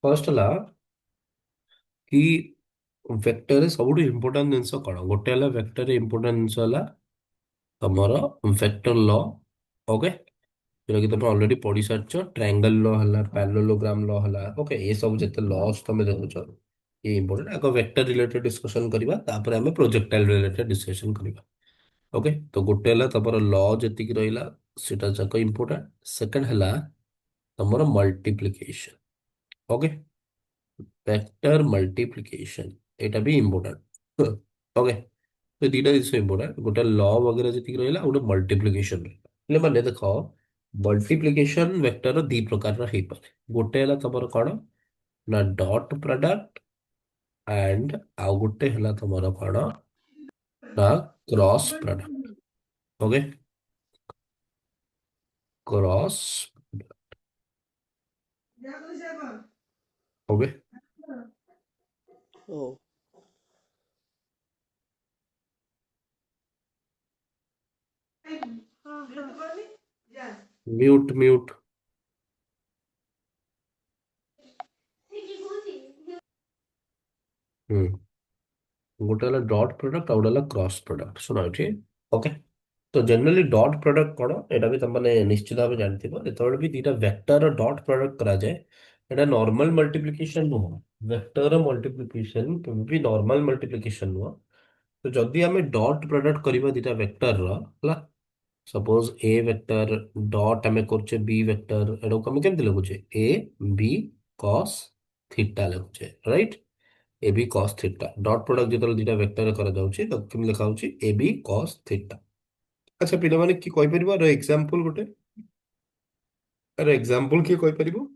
First ला कि vector सब important जिन कौन गोटे वेक्टर इम्पोर्टाट जिन तमर वेक्टर लॉ ओके जोटा कि तुम ऑलरेडी पढ़ी सारछ ट्रायंगल लॉ है पैरेललोग्राम लॉ है ओके ये सब जिते लॉज तुम देखुच ये इम्पोर्टेंट आगे वेक्टर रिलेटेड डिस्कशन करबा तापर हमें प्रोजेक्टाइल रिलेटेड डिस्कशन करबा ओके तो गोटे है तमर लॉ जति रहिला सेटा जाक इम्पोर्टेंट सेकंड है तमर मल्टीप्लिकेशन ओके वेक्टर मल्टीप्लिकेशन एटा भी इम्पोर्टेंट ओके तो दीटा जिन इम्पोर्टेंट गोटे लॉ वगैरह जी रहा गोटे मल्टीप्लिकेशन रहा माने देख मल्टीप्लिकेशन वेक्टर दी प्रकार गोटे है तुम कौन ना डॉट प्रोडक्ट एंड आउ गोटे है तुम कौन ना cross product okay cross okay Oh, mute mute hmm गोटे है डॉट प्रोडक्ट आउ गोटे क्रॉस प्रोडक्ट सुन ये ओके तो जनरली डॉट प्रोडक्ट कौन एटा भी तुमने निश्चित भाव जानते जो भी दुटा वेक्टर डॉट प्रोडक्ट करा जाए एटा नॉर्मल मल्टीप्लिकेशन नुह वेक्टर मल्टीप्लिकेशन भी नॉर्मल मल्टीप्लिकेशन नुह तो जदि आम डॉट प्रोडक्ट करवा दुटा वेक्टर रा सपोज ए वेक्टर डॉट आम कर बी वेक्टर एटा आम केमती लिखुचे ए बी कॉस थीटा लिखुचे right A B cos theta dot product जो दुटा वेक्टर करा जाउची तो केम लिखा होची ए बी कॉस थीटा अच्छा पिला माने की कहि परिबो आर एग्जांपल गोटे आर एग्जांपल की कहि परिबो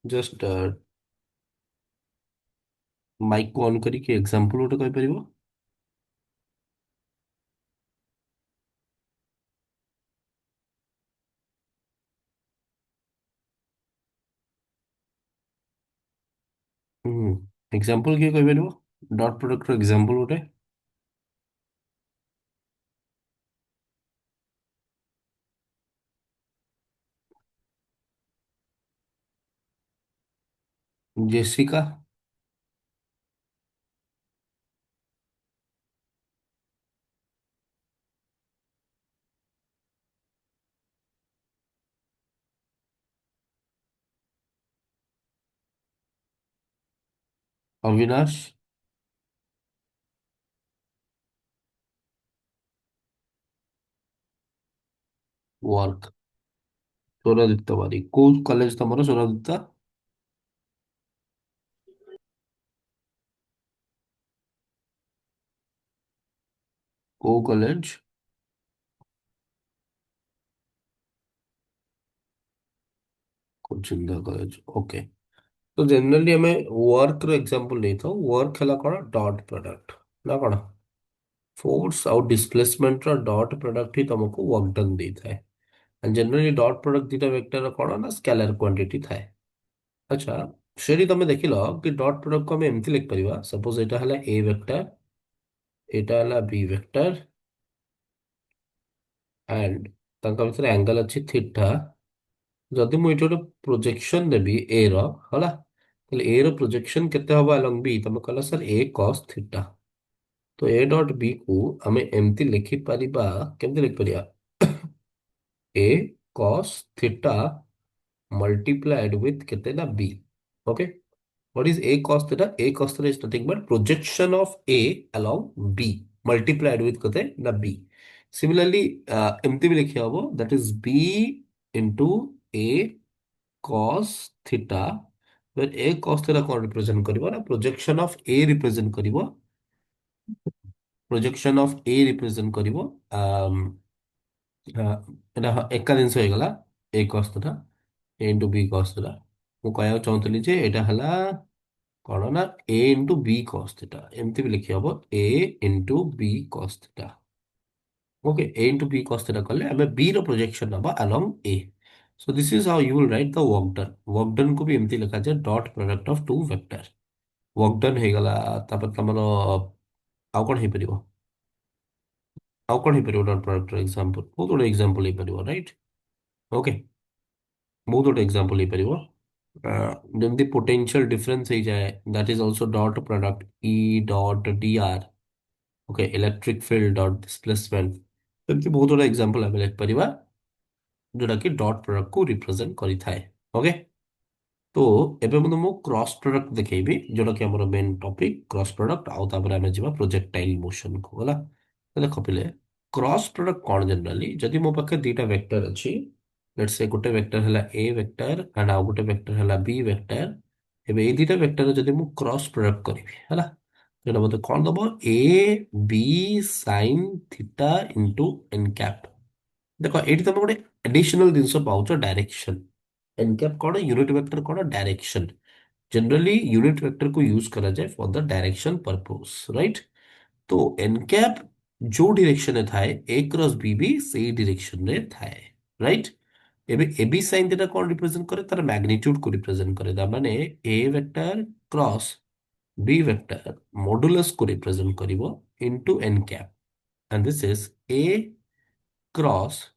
जस्ट माइक को ऑन करी के एग्जांपल गोटे कहि परिबो एग्जांपल की कहि परिबो डॉट प्रोडक्ट रो एग्जांपल गोटे जेसिका अविनाश वर्क सोनादित्य बारिक को कॉलेज तमरो सोनादित्य को कॉलेज कोचिंदा कॉलेज ओके तो जनरली हमें वर्क रो एग्जांपल नहीं था वर्क हला कोन डॉट प्रोडक्ट ना कोन फोर्स आउ डिस्प्लेसमेंट रो डॉट प्रोडक्ट ही तुमको वर्क डन देता है जनरली डॉट प्रोडक्ट दुटा वेक्टर कौन ना स्केलर क्वांटिटी थाए अच्छा सेठी तुम देख लो कि डॉट प्रोडक्ट को आम एमती लिखिपर सपोज यहाँ है ए वेक्टर यहाँ है बी वेक्टर एंड भितर एंगल अच्छी थीटा जदि मुझे गोटे प्रोजेक्शन देवी ए रहा ए रो प्रोजेक्शन केते हबो अलोंग बी तुम कहला सर ए कॉस थीटा तो ए डॉट बी को आम एमती लिखि परिबा केमती लिखि परिबा ए कॉस थीटा multiplied with कितने ना b okay what is a cos theta a cos theta is nothing but projection of a along b multiplied with कितने ना b similarly एमती भी लिखे हबो that is b into a cos theta where a cos theta कौन represent करिवो ना projection of a represent करिवो projection of a रिप्रेजेंट करिवो ଏଟା ଏକା ଜିନିଷ ହେଇଗଲା a cos theta a into b cos theta ମୁଁ କହିବାକୁ ଚାହୁଁଥିଲି ଯେ ଏଇଟା ହେଲା କଣ ନା a into b cos theta ଏମିତି ବି ଲେଖି ହବ a into b cos theta okay a into b cos theta କଲେ ଆମେ b ର ପ୍ରୋଜେକ୍ସନ ନବା along a so this is how you will write the work done କୁ ବି ଏମିତି ଲେଖାଯାଏ dot product of two vector work done ହେଇଗଲା ତାପରେ ତମର ଆଉ କଣ ହେଇପାରିବ ଆଉ କଣ ହେଇପାରିବ ଡଟ୍ ପ୍ରଡକ୍ଟର ଏକ୍ସାମ୍ପଲ ବହୁତ ଗୁଡେ ଏକ୍ସାମ୍ପଲ ହେଇପାରିବ ରାଇଟ୍ ଓକେ ବହୁତ ଗୋଟେ ଏକ୍ସାମ୍ପଲ ହେଇପାରିବ ଯେମିତି ପୋଟେନ୍ସିଆଲ ଡିଫରେନ୍ସ ହେଇଯାଏ, that is also dot product E dot dr, okay, electric field dot displacement, ଏମିତି ବହୁତ ଗୁଡା ଏକ୍ସାମ୍ପଲ ଆମେ ଲେଖିପାରିବା ଯୋଉଟା କି ଡଟ୍ ପ୍ରଡକ୍ଟ କୁ ରିପ୍ରେଜେଣ୍ଟ କରିଥାଏ। ଓକେ, तो ଏବେ ମୁଁ ତୁମକୁ କ୍ରସ୍ ପ୍ରଡକ୍ଟ ଦେଖେଇବି ଯୋଉଟା କି ଆମର ମେନ୍ ଟପିକ କ୍ରସ୍ ପ୍ରଡକ୍ଟ, ଆଉ ତାପରେ ଆମେ ଯିବା ପ୍ରୋଜେକ୍ଟାଇଲ ମୋସନ କୁ ହେଲା। ତ ଦେଖ ପିଲେ, କ୍ରସ୍ ପ୍ରଡକ୍ଟ କଣ ଜେନେରାଲି, ଯଦି ମୋ ପାଖରେ ଦିଟା ଭେକ୍ଟର ଅଛି, ଲେଟ୍ସ ସେ ଗୋଟେ ଭେକ୍ଟର ହେଲା ଏ ଭେକ୍ଟର ଆଣ୍ଡ ଆଉ ଗୋଟେ ଭେକ୍ଟର ହେଲା ବି ଭେକ୍ଟର। ଏବେ ଏଇ ଦିଟା ଭେକ୍ଟର ଯଦି ମୁଁ କ୍ରସ୍ ପ୍ରଡକ୍ଟ କରିବି ହେଲା, ସେଟା ମତେ କଣ ଦବ, A B sine theta into N cap. ଦେଖ ଏଇଠି ତମେ ଗୋଟେ ଆଡିସନାଲ ଜିନିଷ ପାଉଛ, ଡାଇରେକ୍ସନ। एन कैप कौन है, यूनिट वेक्टर कौन है, डायरेक्शन। जनरली यूनिट वेक्टर को यूज करा जाए for the direction purpose, right. तो एन कैप जो डायरेक्शन में थाए ए क्रॉस बी भी सेही डायरेक्शन में थाए, राइट। एबे ए बी साइन थीटा कौन रिप्रेजेंट करे, तार मैग्नीट्यूड को रिप्रेजेंट करे, दा माने A vector cross B vector modulus को रिप्रेजेंट करिवो into N cap, and this is A cross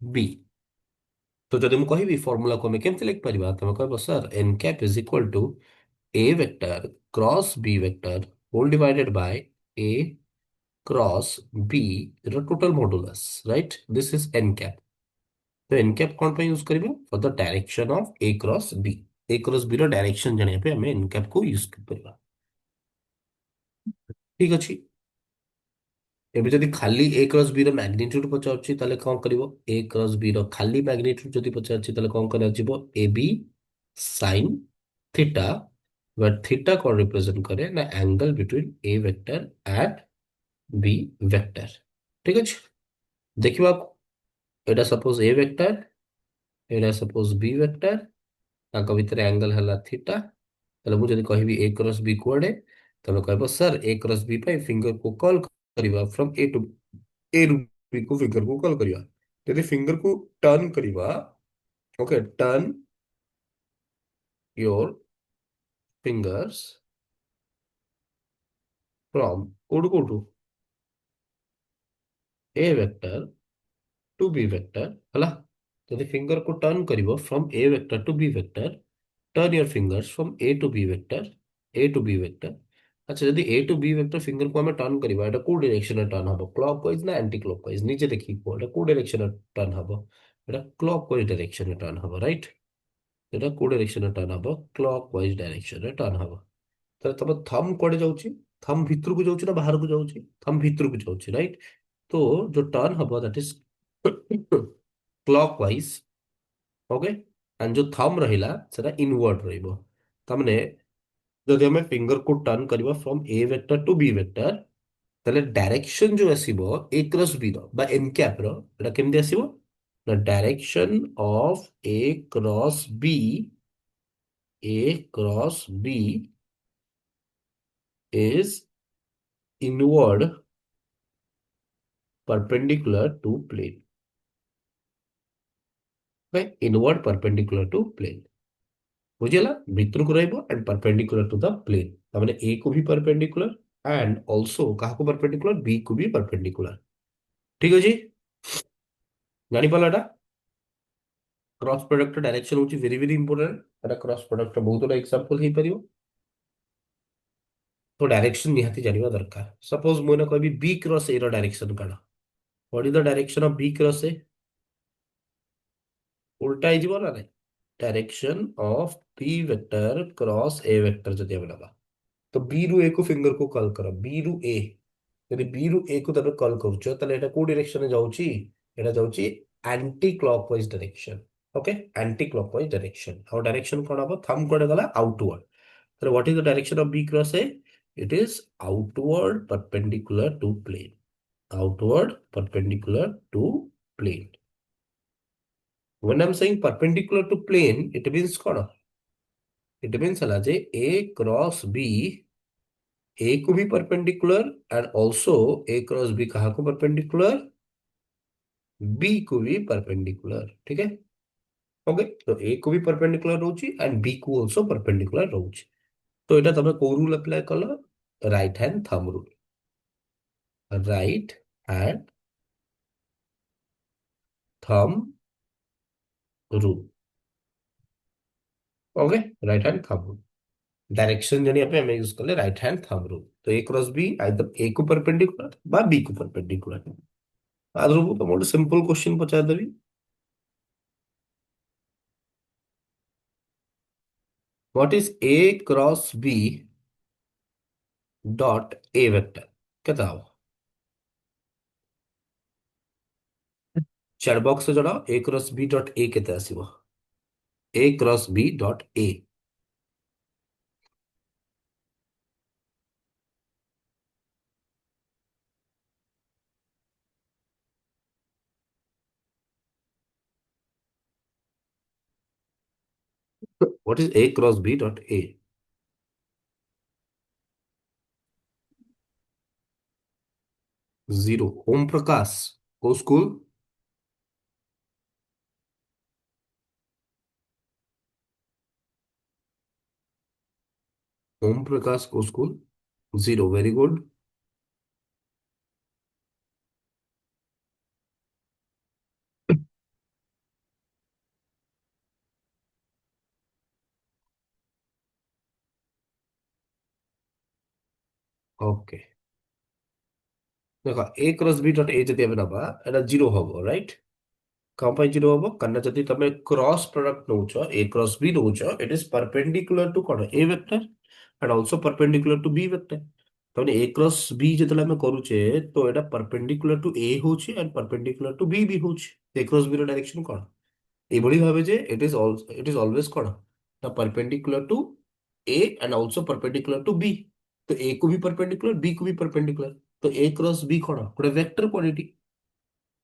B. तो जब ମୁଁ କହିବି ଫର୍ମୁଲା କୁ ଆମେ କେମିତି ଲେଖିପାରିବା, ତମେ କହିବ sir N cap is equal to A vector cross B vector whole divided by A cross B ର total modulus, right. This is N cap. तो एन कैप कौन पे यूज करिबो, for the direction of A cross B. A cross B ର direction जानिया पे हमें N cap को यूज करिबा। ठीक अछि। ଏବେ ଯଦି ଖାଲି ଏ କ୍ରସ୍ ବି ର ମ୍ୟାଗ୍ନିଟ୍ୟୁଡ ପଚାରୁଛି ତାହେଲେ କଣ କରିବ, ଏ କ୍ରସ୍ ବି ର ଖାଲି ମ୍ୟାଗ୍ନିଟ୍ୟୁଡ ଯଦି ପଚାରୁଛି ତାହେଲେ କଣ କରାଯିବ, A B sine theta, but theta କଣ ରିପ୍ରେଜେଣ୍ଟ କରେ ନା angle between A vector and B vector. ठीक ଅଛି, ଦେଖିବା ଏଇଟା ସପୋଜ ଏ ଭେକ୍ଟର, ଏଇଟା ସପୋଜ ବି ଭେକ୍ଟର, ତାଙ୍କ ଭିତରେ ଆଙ୍ଗଲ ହେଲା ଥିଟା। ତାହେଲେ ମୁଁ ଯଦି କହିବି ଏ କ୍ରସ୍ ବି କୁଆଡେ, ତମେ କହିବ ସାର୍ ଏ କ୍ରସ୍ ବି ପାଇଁ ଫିଙ୍ଗର କୁ କଲ୍ କରିବା ଫ୍ରମ ଏ ଟୁ, ए ରୁ बी को फिंगर को कॉल करिया। यदि फिंगर को टर्न करिवा, okay, turn your fingers from कोडू कोडू A vector to B vector हला। यदि फिंगर को टर्न करिवो from A vector to B vector, turn your fingers from A to B vector, A to B vector. अच्छा, यदि A to B vector finger को हमें टर्न करिवा, एटा को direction में टर्न हबो, क्लॉकवाइज ना एंटी क्लॉकवाइज, नीचे देखि को एटा को डायरेक्शन में टर्न हबो, एटा क्लॉकवाइज डायरेक्शन में टर्न हबो, राइट। এটা କୋଉ ଡାଇରେକ୍ସନରେ ଟର୍ନ ହବ, କ୍ଲକ୍ ୱାଇଜ ଡାଇରେକ୍ସନରେ ଟର୍ନ ହବ। ତାହେଲେ ତମ ଥମ୍ କୁଆଡେ ଯାଉଛି, ଥମ୍ ଭିତରକୁ ଯାଉଛି ନା ବାହାରକୁ ଯାଉଛି, ଥମ୍ ଭିତରକୁ ଯାଉଛି, ରାଇଟ। ତ ଯୋଉ ଟର୍ନ ହବ that is clockwise, okay. And ଯୋଉ ଥମ୍ ରହିଲା ସେଟା ଇନୱାର୍ଡ ରହିବ। ତାମାନେ ଯଦି ଆମେ ଫିଙ୍ଗର କୁ ଟର୍ନ କରିବା from A vector to B vector, ତାହେଲେ ଡାଇରେକ୍ସନ ଯୋଉ ଆସିବ ଏ କ୍ରସ୍ ବି ର ବା ଏନ୍ କ୍ୟାପ ର, ଏଟା କେମିତି ଆସିବ ନା direction of A cross B, A cross B is inward perpendicular to plane. Okay? Inward perpendicular to plane. बुझिला, भीतर को रहइबो and perpendicular to the plane. तामाने A को भी परपेंडिकुलर एंड आल्सो काहा को परपेंडिकुलर, B को भी परपेंडिकुलर। ठीक अछि, जानि पालाटा। क्रॉस प्रोडक्ट डायरेक्शन होची वेरी वेरी इंपोर्टेंट। एटा क्रॉस प्रोडक्ट बहुत बड़ा एग्जांपल हे परियो। तो डायरेक्शन निहाती जानिबा दरकार। सपोज मोने कहबी B क्रॉस A रो डायरेक्शन काढ, what is the direction of B cross A, उल्टा ହେଇଯିବ ନା ନାଇଁ। Direction of B vector cross A vector जदि हम लगा, तो बी रु ए को फिंगर को कॉल करो, बी रु ए। यदि बी रु ए को तबे कॉल करूछ ताले एटा को डायरेक्शन में जाउची, एटा जाउची anticlockwise direction. Okay, anticlockwise direction. और डायरेक्शन कोन हबो, थंब कोडे गला आउटवर्ड। तो what is the direction of B cross A, it is outward perpendicular to plane, outward perpendicular to plane. When I'm saying perpendicular to plane, it means कौन, it means हला जे A cross B, A को भी perpendicular and also A cross B कहाँ को perpendicular, B को भी perpendicular. ठीक है, ओके। तो A को भी परपेंडिकुलर रहउची एंड B को ऑल्सो परपेंडिकुलर रहउची। तो एटा तमे को रूल अप्लाई कलो, right hand thumb rule, right hand thumb rule. Okay, right hand thumb rule. Direction जानिया पे हमें यूज कले राइट हैंड थंब रूल। तो ए क्रॉस बी आइदर ए को परपेंडिकुलर बा बी को परपेंडिकुलर। आदर को तो मोटे सिंपल क्वेश्चन पचार देबी। What is A cross B dot A vector केता हो? चैट बॉक्स से जड़ा A cross B dot A केते आसीबो? A cross B dot A. What is A cross B dot A? Zero. Om Prakash को स्कूल। ओम प्रकाश को school. Zero, very good. Okay, देखो A cross B dot A जति एबे नबा एटा जीरो हबो, राइट? कम pi zero हबो कन्ना जति तमे क्रॉस प्रोडक्ट नउचो ए क्रॉस बी नउचो, इट इज परपेंडिकुलर टू कोन A vector and also perpendicular to B vector. तने ए क्रॉस बी जतले हम करूचे तो एटा परपेंडिकुलर टू ए होची एंड परपेंडिकुलर टू बी भी होची। ए क्रॉस बी रो डायरेक्शन कोन एभଳି भाबे जे इट इज ऑलवेज कोन ना perpendicular to A and also perpendicular to B. तो ए को भी परपेंडिकुलर बी को भी परपेंडिकुलर। तो ए क्रॉस बी कोन गोटे वेक्टर क्वांटिटी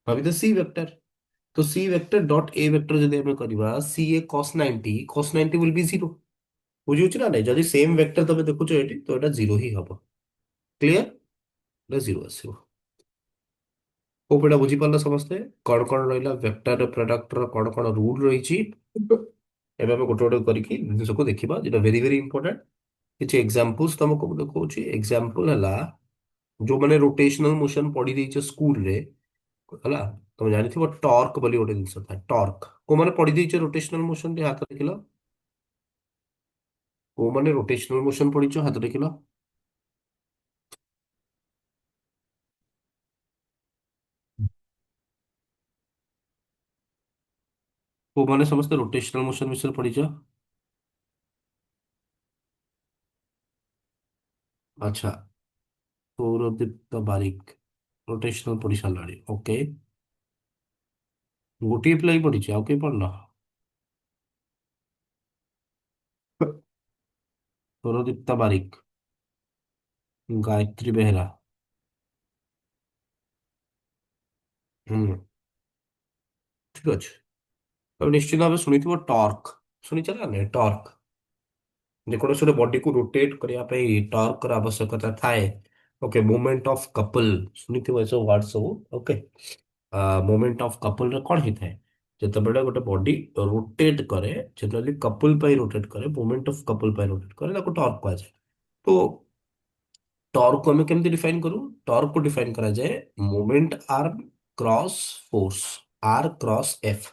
भाभी तो सी वेक्टर। तो C vector dot A vector जदि हमें करबा सी ए cos 90 विल बी जीरो। बुझी होची ना नहीं जदि सेम वेक्टर तमे देखुछ एटी तो एटा जीरो ही हबो। क्लियर? एटा जीरो आसीबो। को पेडा बुझी पारला समस्ते कोन कोन रहिला वेक्टर प्रोडक्ट रो कोन कोन रूल रहिची। ଏବେ ଆମେ ଗୋଟେ ଗୋଟେ କରିକି ଜିନିଷକୁ ଦେଖିବା ଯେଟା ଭେରି ଭେରି ଇମ୍ପୋର୍ଟାଣ୍ଟ। କିଛି ଏକ୍ସାମ୍ପଲ୍ସ ତମକୁ ମୁଁ ଦେଖଉଛି। ଏକ୍ସାମ୍ପଲ ହେଲା ଯୋଉମାନେ ରୋଟେସନାଲ ମୋସନ ପଢି ଦେଇଛ ସ୍କୁଲରେ ହେଲା, ତମେ ଜାଣିଥିବ ଟର୍କ ବୋଲି ଗୋଟେ ଜିନିଷ ଥାଏ। ଟର୍କ କୋଉମାନେ ପଢି ଦେଇଛ ରୋଟେସନାଲ ମୋସନ ଟିକେ ହାତ ଦେଖିଲ। କୋଉମାନେ ରୋଟେସନାଲ ମୋସନ ପଢିଛ ହାତ ଦେଖିଲ। କୋଉମାନେ ସମସ୍ତେ ରୋଟେସନାଲ ମୋସନ ବିଷୟରେ ପଢିଛ? ଆଚ୍ଛା, ସୌରଦୀପ୍ତ ବାରିକ ରୋଟେସନାଲ ପଢି ସାରିଲାଣି। ଓକେ, ଗୋଟିଏ ପିଲା ହିଁ ପଢିଛି, ଆଉ କେହି ପଢିନ? ସୌରଦୀପ୍ତ ବାରିକ, ଗାୟତ୍ରୀ ବେହେରା। ହୁଁ, ଠିକ ଅଛି। ତମେ ନିଶ୍ଚିତ ଭାବେ ଶୁଣିଥିବ ଟର୍କ। ଶୁଣିଛ ନା ନାଇଁ ଟର୍କ? ଯେକୌଣସି ଗୋଟେ ବଡିକୁ ରୋଟେଟ୍ କରିବା ପାଇଁ ଟର୍କର ଆବଶ୍ୟକତା ଥାଏ। ଓକେ, ମୁଭମେଣ୍ଟ ଅଫ କପଲ ଶୁଣିଥିବ ଏସବୁ ୱାର୍ଡ ସବୁ। ଓକେ, ମୁଭମେଣ୍ଟ ଅଫ କପଲରେ କଣ ହେଇଥାଏ? ଯେତେବେଳେ ଗୋଟେ ବଡି ରୋଟେଟ୍ କରେ, ଯେତେବେଳେ କପଲ ପାଇଁ ରୋଟେଟ୍ କରେ, ମୁଭମେଣ୍ଟ ଅଫ କପଲ ପାଇଁ ରୋଟେଟ୍ କରେ, ତାକୁ ଟର୍କ କୁହାଯାଏ। ତ ଟର୍କକୁ ଆମେ କେମିତି ଡିଫାଇନ୍ କରୁ? ଟର୍କକୁ ଡିଫାଇନ୍ କରାଯାଏ ମୋମେଣ୍ଟ ଆର୍ମ କ୍ରସ୍ ଫୋର୍ସ, ଆର୍ କ୍ରସ୍ ଏଫ୍।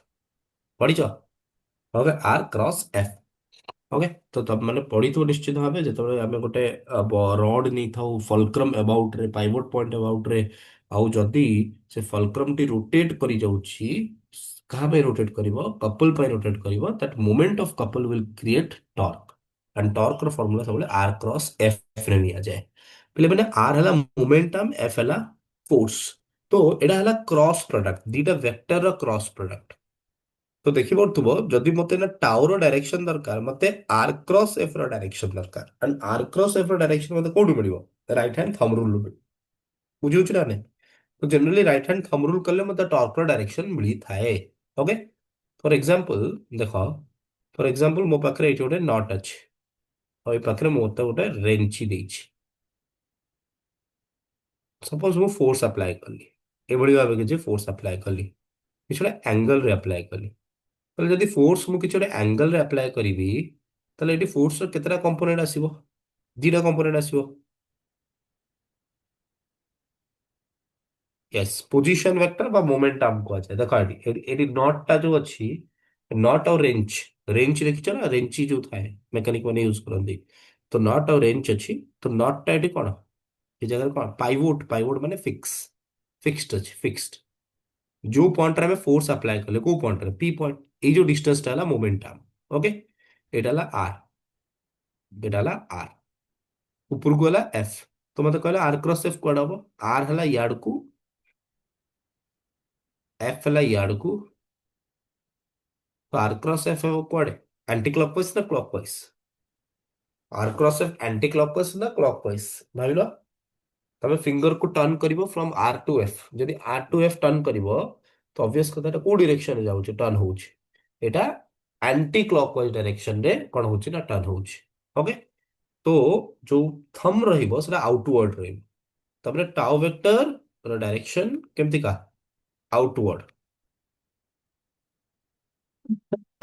ପଢିଛ? ଓକେ, ଆର୍ କ୍ରସ୍ ଏଫ୍। ଓକେ, ତ ତମେ ମାନେ ପଢିଥିବ ନିଶ୍ଚିତ ଭାବେ ଯେତେବେଳେ ଆମେ ଗୋଟେ ରଡ୍ ନେଇଥାଉ ଫଲକ୍ରମ ଏବାଉଟ ରେ, ପାଇଭଟ ପଏଣ୍ଟ ଏବାଉଟ ରେ, ଆଉ ଯଦି ସେ ଫଲକ୍ରମ ଟି ରୋଟେଟ୍ କରି ଯାଉଛି, କାହା ପାଇଁ ରୋଟେଟ୍ କରିବ? କପଲ ପାଇଁ ରୋଟେଟ୍ କରିବ। That moment of couple will create torque and torque ର ଫର୍ମୁଲା ସବୁବେଳେ ଆର୍ କ୍ରସ୍ ଏଫ୍ ରେ ନିଆଯାଏ। ପିଲାମାନେ ଆର୍ ହେଲା ମୋମେଣ୍ଟମ, ଏଫ୍ ହେଲା ଫୋର୍ସ। ତ ଏଇଟା ହେଲା କ୍ରସ୍ ପ୍ରଡକ୍ଟ, ଦିଟା ଭେକ୍ଟର ର କ୍ରସ୍ ପ୍ରଡକ୍ଟ। तो ଦେଖିପାରୁଥିବ ଯଦି ମତେ ନା ଟାଉ ର ଡାଇରେକ୍ସନ ଦରକାର, ମତେ ଆର୍ କ୍ରସ୍ ଏଫ୍ ର ଡାଇରେକ୍ସନ ଦରକାର। ଆଣ୍ଡ ଆର୍ କ୍ରସ୍ ଏଫ୍ ର ଡାଇରେକ୍ସନ ମତେ କୋଉଠୁ ମିଳିବ? ରାଇଟ ହ୍ୟାଣ୍ଡ ଥମ୍ବ ରୁଲ ମିଳିବ। ବୁଝି ହଉଛି ନା ନାଇଁ? ତ generally right hand Thamba rule କଲେ ମତେ ଟର୍କ ର ଡାଇରେକ୍ସନ ମିଳିଥାଏ। ଓକେ, ଫର ଏକ୍ସାମ୍ପଲ ଦେଖ, ଫର ଏକ୍ସାମ୍ପଲ ମୋ ପାଖରେ ଏଇଠି ଗୋଟେ ନଟ୍ ଅଛି, ଆଉ ଏ ପାଖରେ ମତେ ଗୋଟେ ରେଞ୍ଚି ଦେଇଛି। ସପୋଜ ମୁଁ ଫୋର୍ସ ଆପ୍ଲାଏ କଲି, ଏଭଳି ଭାବେ କିଛି ଫୋର୍ସ ଆପ୍ଲାଏ କଲି, କିଛି ଗୋଟେ ଆଙ୍ଗଲ ରେ ଆପ୍ଲାଏ କଲି। ତାହେଲେ ଯଦି ଫୋର୍ସ ମୁଁ କିଛି ଗୋଟେ ଆଙ୍ଗଲ ରେ ଆପ୍ଲାଏ କରିବି, ତାହେଲେ ଏଠି ଫୋର୍ସ ର କେତେଟା କମ୍ପୋନେଣ୍ଟ ଆସିବ? ଦିଟା କମ୍ପୋନେଣ୍ଟ ଆସିବ। ୟେସ୍, ପୋଜିଶନ ଭେକ୍ଟର ବା ମୋମେଣ୍ଟମ କୁହାଯାଏ। ଦେଖ ଏଠି ଏଠି ଏଠି ନଟ୍ ଟା ଯୋଉ ଅଛି, ନଟ୍ ଆଉ ରେଞ୍ଜ, रेंच देखिଛ ना, रेंची जो थाए मेकानिक मैंने यूज करती। तो नट और रेंच अच्छी। तो नट टा ये कौन, ये जगह कौन पाइवोट, पाइवोट माने फिक्स, फिक्स्ड अच्छी, फिक्स्ड। जो पॉइंट रे फोर्स अप्लाई कले को पॉइंट रे पी पॉइंट, ये जो डिस्टेंस टा momentum. Okay, Etah are, Etah are, ऊपर को एफ। तो मत कहला आर क्रॉस एफ कौन हम, आर है यार्ड को, एफ है यार्ड को। तो आर क्रॉस एफ है वो कौन, एंटी क्लॉकवाइज ना clockwise, R cross F anticlockwise ना क्लॉकवाइज भाविल। तमें फिंगर को टर्न करिवो फ्रॉम आर टू एफ, जदि आर टू एफ टर्न करिवो तो ऑब्वियस कथा एटा को डायरेक्शन रे जाउछ टर्न होउछ, एटा एंटी क्लॉकवाइज डायरेक्शन रे कोन होउछ ना टर्न होउछ। ओके, तो जो थंब रहिबो सेटा आउटवर्ड रहिबो। तबरे टाउ वेक्टर रो डायरेक्शन केमति का आउटवर्ड।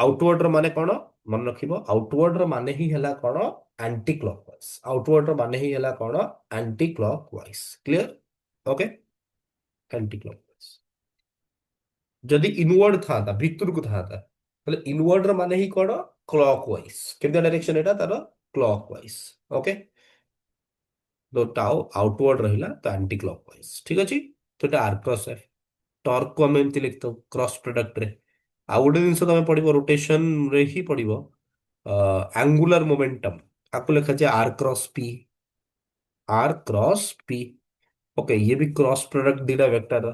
आउटवर्ड रो माने कोन, मन रखिबो आउटवर्ड रो माने ही हला कोन, एंटी क्लॉकवाइज। आउटवर्ड रो माने ही हला कोन, anticlockwise. Clear. Okay, anticlockwise. जदि इनवर्ड था भितर को था ताले इनवर्ड रो माने ही कोन, क्लॉकवाइज। केमति डायरेक्शन एटा तार क्लॉकवाइज। ओके, तो टाउ आउटवर्ड रहिला तो एंटी क्लॉकवाइज। ठीक अछि, तो एटा आर क्रॉस एफ। टॉर्क को हम एमती लिखता क्रॉस प्रोडक्ट रे। आउ गोटे जिनस तुम पढ़ो रोटेशन रे ही पढ़ो, एंगुलर मोमेंटम, आपको लिखा जाए R cross P, R cross P. Okay, ये भी क्रॉस प्रोडक्ट दीटा वेक्टर।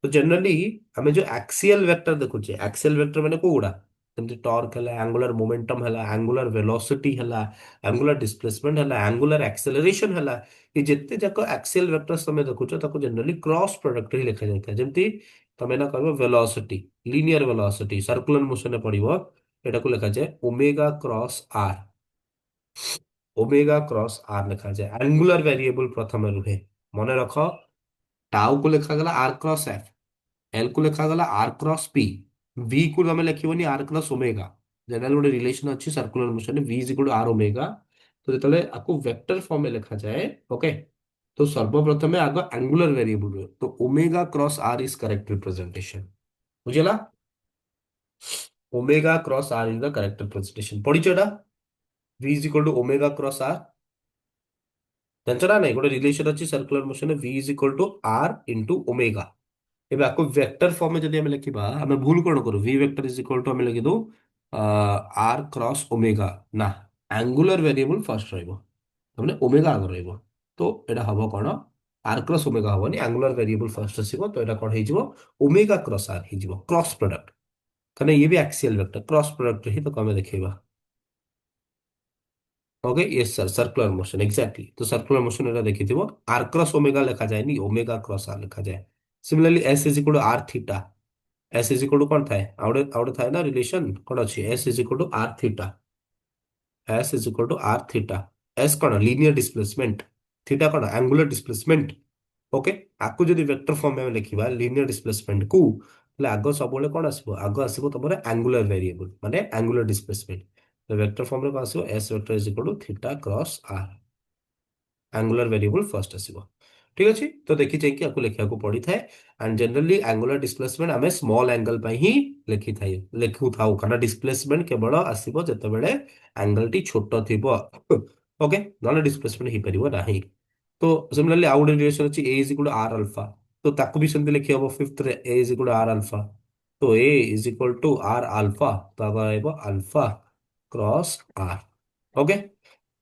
तो जनरली हमें जो एक्सियल वेक्टर देखुचे, एक्सियल वेक्टर माने कोउडा, जेमति टॉर्क हला, एंगुलर मोमेंटम हला, एंगुलर वेलोसिटी हला, एंगुलर डिस्प्लेसमेंट हला, एंगुलर एक्सेलरेशन हला, ये जिते जाक एक्सियल वेक्टर्स तमे देखुचो ताको जनरली क्रॉस प्रोडक्ट ही लिखा जाता है। जेमति तमे ना कहबो velocity, linear velocity circular motion में पड़िबो, एटा को लिखा जाए omega cross R, omega cross R लिखा जाए। एंगुलर वेरिएबल प्रथम रुहे, मन रख। टाउ को लिखा गला आर क्रॉस एफ, एल को लिखा गला आर क्रॉस पी, वी को तमे लिखिबोनी आर क्रॉस ओमेगा। जनरल गोटे रिलेशन अच्छी circular motion V is equal to R omega. तो जेतले आपको वेक्टर फॉर्म में लिखा जाए, ओके, तो सर्वप्रथम आग एंगुलर वेरिएबल रुहे, तो omega cross R is correct representation. बुझिला, omega cross R is the correct representation. पढ़िचोटा, V is equal to omega cross R, ଜାଣିଛ ନା ନାଇଁ, ଗୋଟେ ରିଲେସନ ଅଛି सर्कुलर मोशन में v is equal to R into omega. ଏବେ ଆକୁ ଭେକ୍ଟର ଫର୍ମ ଯଦି ଆମେ ଲେଖିବା, ଆମେ ଭୁଲ କଣ କରୁ, v vector is equal two ଆମେ ଲେଖିଦଉ ଆର କ୍ରସ୍ ଓମେଗା। ନା, ଆଙ୍ଗୁଲାର ଭେରିଏବଲ ଫାର୍ଷ୍ଟ ରହିବ, ତାମାନେ ଓମେଗା ଆଗ ରହିବ। ତ ଏଇଟା ହବ କଣ, ଆର କ୍ରସ୍ ଓମେଗା ହବନି, ଆଙ୍ଗୁଲାର ଭେରିଏବଲ ଫାର୍ଷ୍ଟ ଆସିବ। ତ ଏଇଟା କଣ ହେଇଯିବ, ଓମେଗା କ୍ରସ୍ ଆର ହେଇଯିବ, କ୍ରସ୍ ପ୍ରଡକ୍ଟ। କାରଣ ଇଏ ବି ଆକ୍ସିଆଲ ଭେକ୍ଟର, କ୍ରସ୍ ପ୍ରଡକ୍ଟ ହିଁ ତାକୁ ଆମେ ଦେଖେଇବା। Okay, yes sir, circular motion exactly. तो circular motion Etah देखिथिबो, are cross omega लिखा जाए नी, ओमेगा क्रॉस आर लिखा जाए। Similarly S is equal to R theta, S is equal to कौन थाए, आउटे आउटे थाए ना रिलेशन कौन अच्छी, S is equal to R theta, S is equal to R theta. S कौन लीनियर डिस्प्लेसमेंट, थीटा कौन एंगुलर डिस्प्लेसमेंट। ओके, आकु जदि वेक्टर फॉर्म में लिखिबा लीनियर डिस्प्लेसमेंट को, એટલે ଆଗ ସବୁବେଳେ କଣ ଆସିବ, ଆଗ ଆସିବ ତମର ଆଙ୍ଗୁଲାର ଭେରିଏବଲ ମାନେ ଆଙ୍ଗୁଲାର ଡିସ୍ପ୍ଲେସମେଣ୍ଟ। ତ ଭେକ୍ଟର ଫର୍ମ ରେ କଣ ଆସିବ, s vector is equal to theta cross r, angular variable first आसीबो। ठीक अछि, तो देखि चाहिँ कि आपको लिखिया को पड़ी थाए। एंड जनरली एंगुलर डिस्प्लेसमेंट हमें स्मॉल एंगल पे ही लिखि थाए, लिखु थाउ, कारण डिस्प्लेसमेंट केवल आसीबो जेतेबेले एंगल टी छोटो थिबो। ओके, नॉन डिस्प्लेसमेंट ही परिबो नाही। तो सिमिलरली आउट रिलेशन अछि a is equal to r alpha, तो ताको भी सेमति लिखि हबो फिफ्थ रे a is equal to r alpha. तो a is equal to r alpha, तो आगे आइबो अल्फा क्रॉस आर। ओके,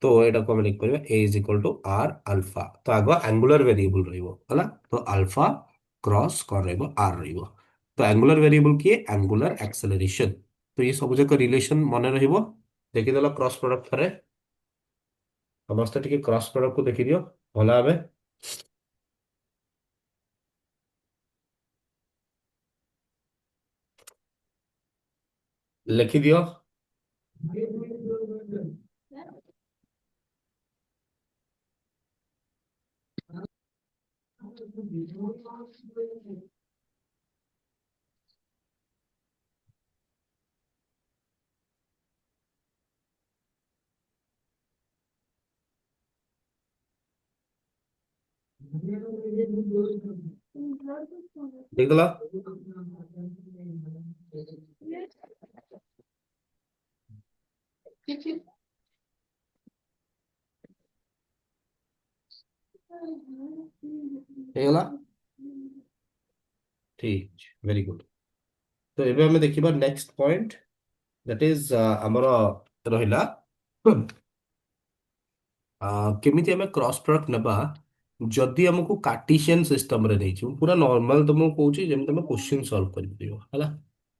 तो एटा को हम लिख परिबा a is equal to r alpha. तो आगो एंगुलर वेरिएबल रहइबो हला, तो अल्फा क्रॉस कर रहइबो आर रहइबो। तो एंगुलर वेरिएबल किए, एंगुलर एक्सेलरेशन। तो ये सब जक रिलेशन मन रहइबो। देखि देला क्रॉस प्रोडक्ट थरे, समस्त टिके क्रॉस प्रोडक्ट को देखि दियो भला भाबे, लिखि दियो। देख दला, ହେଇଗଲା। ଠିକ, ଭେରି ଗୁଡ। ତ ଏବେ ଆମେ ଦେଖିବା ନେକ୍ସଟ ପଏଣ୍ଟ, ଦ୍ୟାଟ ଇଜ ଆମର ରହିଲା କେମିତି ଆମେ କ୍ରସ୍ ପ୍ରଡକ୍ଟ ନେବା ଯଦି ଆମକୁ କାର୍ଟିସିଆନ ସିଷ୍ଟମରେ ଦେଇଛୁ। ପୁରା ନର୍ମାଲ ତମକୁ କହୁଛି, ଯେମିତି ତମେ କ୍ୱେଶ୍ଚିନ୍ ସଲ୍ଭ କରିପାରିବ ହେଲା।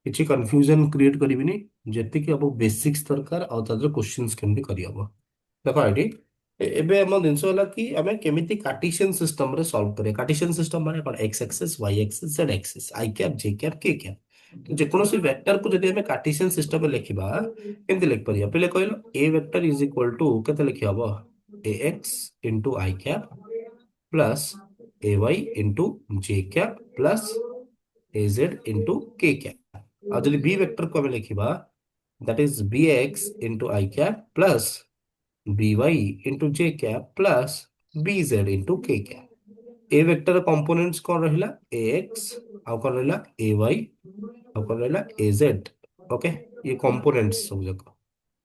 କିଛି କନଫ୍ୟୁଜନ କ୍ରିଏଟ କରିବିନି, ଯେତିକି ଆମ ବେସିକ୍ସ ଦରକାର ଆଉ ତା ଦେହରେ କ୍ୱେଶ୍ଚିନ୍ସ କେମିତି କରିହବ। ଦେଖ ଏଠି ଏବେ ଆମ ଜିନିଷ ହେଲା କି ଆମେ କେମିତି କାର୍ଟିସିଆନ ସିଷ୍ଟମରେ ସଲ୍ଭ କରିବା। କାର୍ଟିସିଆନ ସିଷ୍ଟମ ମାନେ କଣ? X Axis, Y Axis, Z Axis, I cap, J cap, K cap. ଯେକୌଣସି ଭେକ୍ଟରକୁ ଯଦି ଆମେ କାର୍ଟିସିଆନ ସିଷ୍ଟମରେ ଲେଖିବା, କେମିତି ଲେଖିପାରିବା? ପିଲେ କହିଲ a vector is equal to କେତେ ଲେଖି ହବ? A x into i cap plus a Y into j cap plus a Z into k cap. और जब बी वेक्टर को हमें लिखा, that is b x into i cap plus b y into j cap plus b z into k cap. A vector components कौन रहिला? ए x आउ कौन रहिला? ए वाई आउ कौन रहिला? ए जेड। ओके, ये कंपोनेंट्स सब जगह।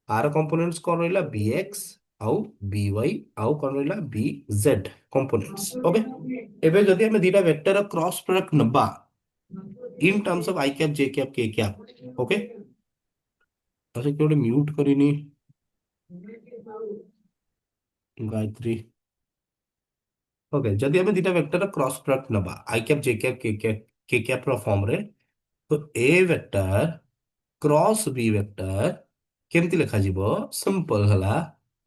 आर कंपोनेंट्स कौन रहिला? बी एक्स आउ बी वाई आउ कौन रहिला? B Z components. ओके, एबे जदि हमें दीटा वेक्टर क्रॉस प्रोडक्ट नबा in terms of I cap, J cap, के कैप। ओके, अच्छा क्यों म्यूट करिनी गायत्री। ओके, जदि हमें दीटा वेक्टर क्रॉस प्रोडक्ट नबा आई कैप, जे कैप, के कैप रो फॉर्म रे, तो ए वेक्टर क्रॉस बी वेक्टर केमती लिखा जीवो? सिंपल हला,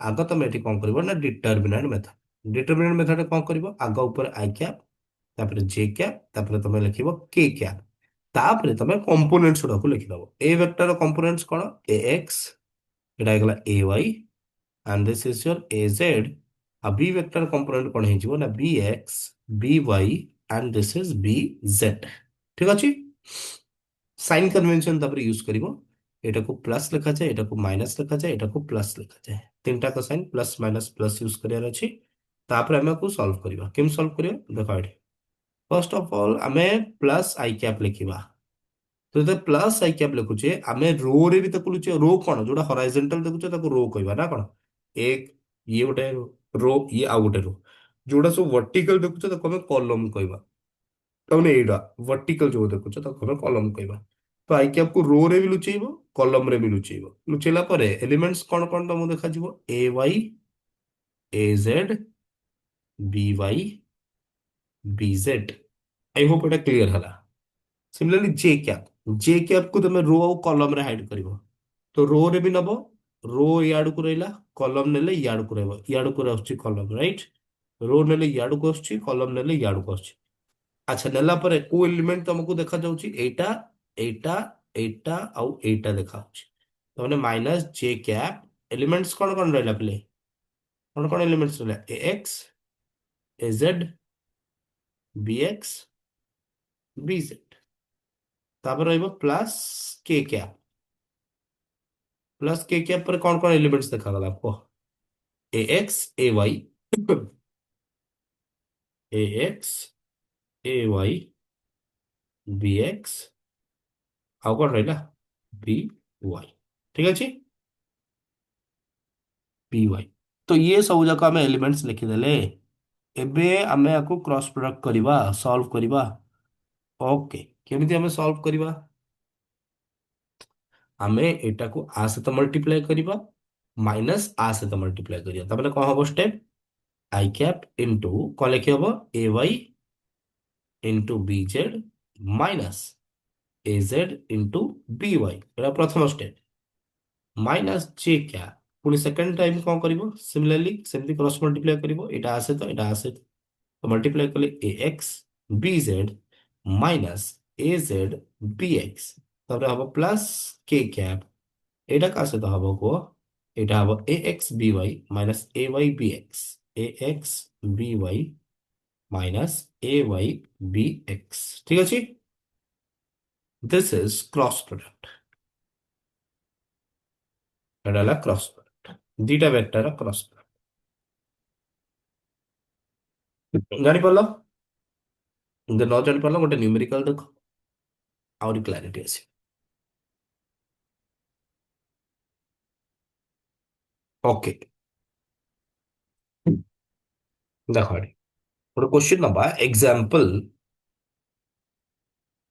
आग तुम एठी कौन करिवो ना डिटरमिनेंट मेथड। डिटरमिनेंट मेथड कौन करिवो? आग ऊपर आई कैप, तापर जे कैप, तापर तुम लिखिबो के कैप, तापर तुम कंपोनेंट्स गुडा को लिखिदबो। ए वेक्टर कंपोनेंट्स कोन? ए एक्स, एटा गला A Y and this is your A Z. आ बी वेक्टर कंपोनेंट कोन हे जीवो ना B X, B Y and this is B Z. ठीक अछि। साइन कन्वेंशन तापर यूज करिवो। एटा को प्लस लिखा जाए, एटा को माइनस लिखा जाए, एटा को प्लस लिखा जाए। तीनटा का sign plus minus plus use करियार अछि। तापर हमें को सॉल्व करिवा। केम सॉल्व करियो? देखो एठी फर्स्ट ऑफ ऑल हमें प्लस आई कैप लिखिवा। तो जब प्लस आई कैप लिखुचे, आमे रो रे भी ताको लिखुचे। रो कोन? जोटा हॉरिजॉन्टल देखुचे ताको रो कहबा ना कोन? एक ये गोटे रो, ये आ गोटे रो। जोटा सब वर्टिकल देखुचे ताको हमें कॉलम कहबा। तमने एडा वर्टिकल जो देखुचे ताको हमें कॉलम कहबा। तो आई कैप को रो रे भी लुचेइबो, कॉलम रे भी लुचेइबो। लुचेला परे एलिमेंट्स कोन कोन तमो देखा जिवो? A Y, A Z, B Y, B Z. I hope एटा क्लियर हला। सिमिलरली जे कैप को तुम रो और कॉलम रे हाइड करिवो। तो रो रे भी नबो, रो याड को रहिला, कॉलम नेले याड को रहबो। याड को आछी कॉलम, राइट? रो नेले याड को आछी, कॉलम नेले याड को आछी। अच्छा, नेला परे को एलिमेंट तुमको देखा जाउची? एटा, एटा, एटा आउ एटा देखा जाउची। तो माने माइनस जे कैप एलिमेंट्स कोन कोन रहला प्ले? कोन कोन एलिमेंट्स रहला? A X, A Z, B X, B Z. तापर रहइबो plus K cap. Plus K cap पर कौन कौन एलिमेंट्स देखा गला आपको? A X, A Y, A X, A Y, B X आउ कौन रहा? B Y. ठीक अच्छे, बी वाई। तो ये सब जाक आम एलिमेंट्स लिखिदेले। एबे आमे आको क्रॉस प्रोडक्ट करवा, सॉल्व करवा। ओके, केमिति आमे सॉल्व करवा? आमे एटा को आ सहित मल्टीप्लाई करवा, माइनस आ सहित मल्टीप्लाई करवा। तापर कौन हम स्टेप? आई कैप इंटू कौन लिखि हम? A Y into B Z minus A Z into B Y. एटा प्रथम स्टेप। माइनस जे क्या पुणी सेकेंड टाइम कौन करिवो? सिमिलरली सेमती क्रॉस मल्टीप्लाई करिवो। एटा आसे तो एटा आसे, तो मल्टीप्लाई कले ए X B Z minus A Z B x. तापर हम प्लस के कैप। एटा का सहित हम को? एटा हम A X B Y minus A Y B X. A X B Y minus A Y B X. ठीक अच्छे, दिस इज क्रॉस प्रोडक्ट। एटा ला क्रॉस प्रोडक्ट, दीटा वेक्टर क्रॉस प्रोडक्ट। जानी पारल? जे न जानी पारल गोटे न्यूमेरिकल देख, आउरी क्लैरिटी आसी। ओके ଦେଖ ଏଠି ଗୋଟେ କ୍ୱେଶ୍ଚିନ୍ ନବା ଏକ୍ସାମ୍ପଲ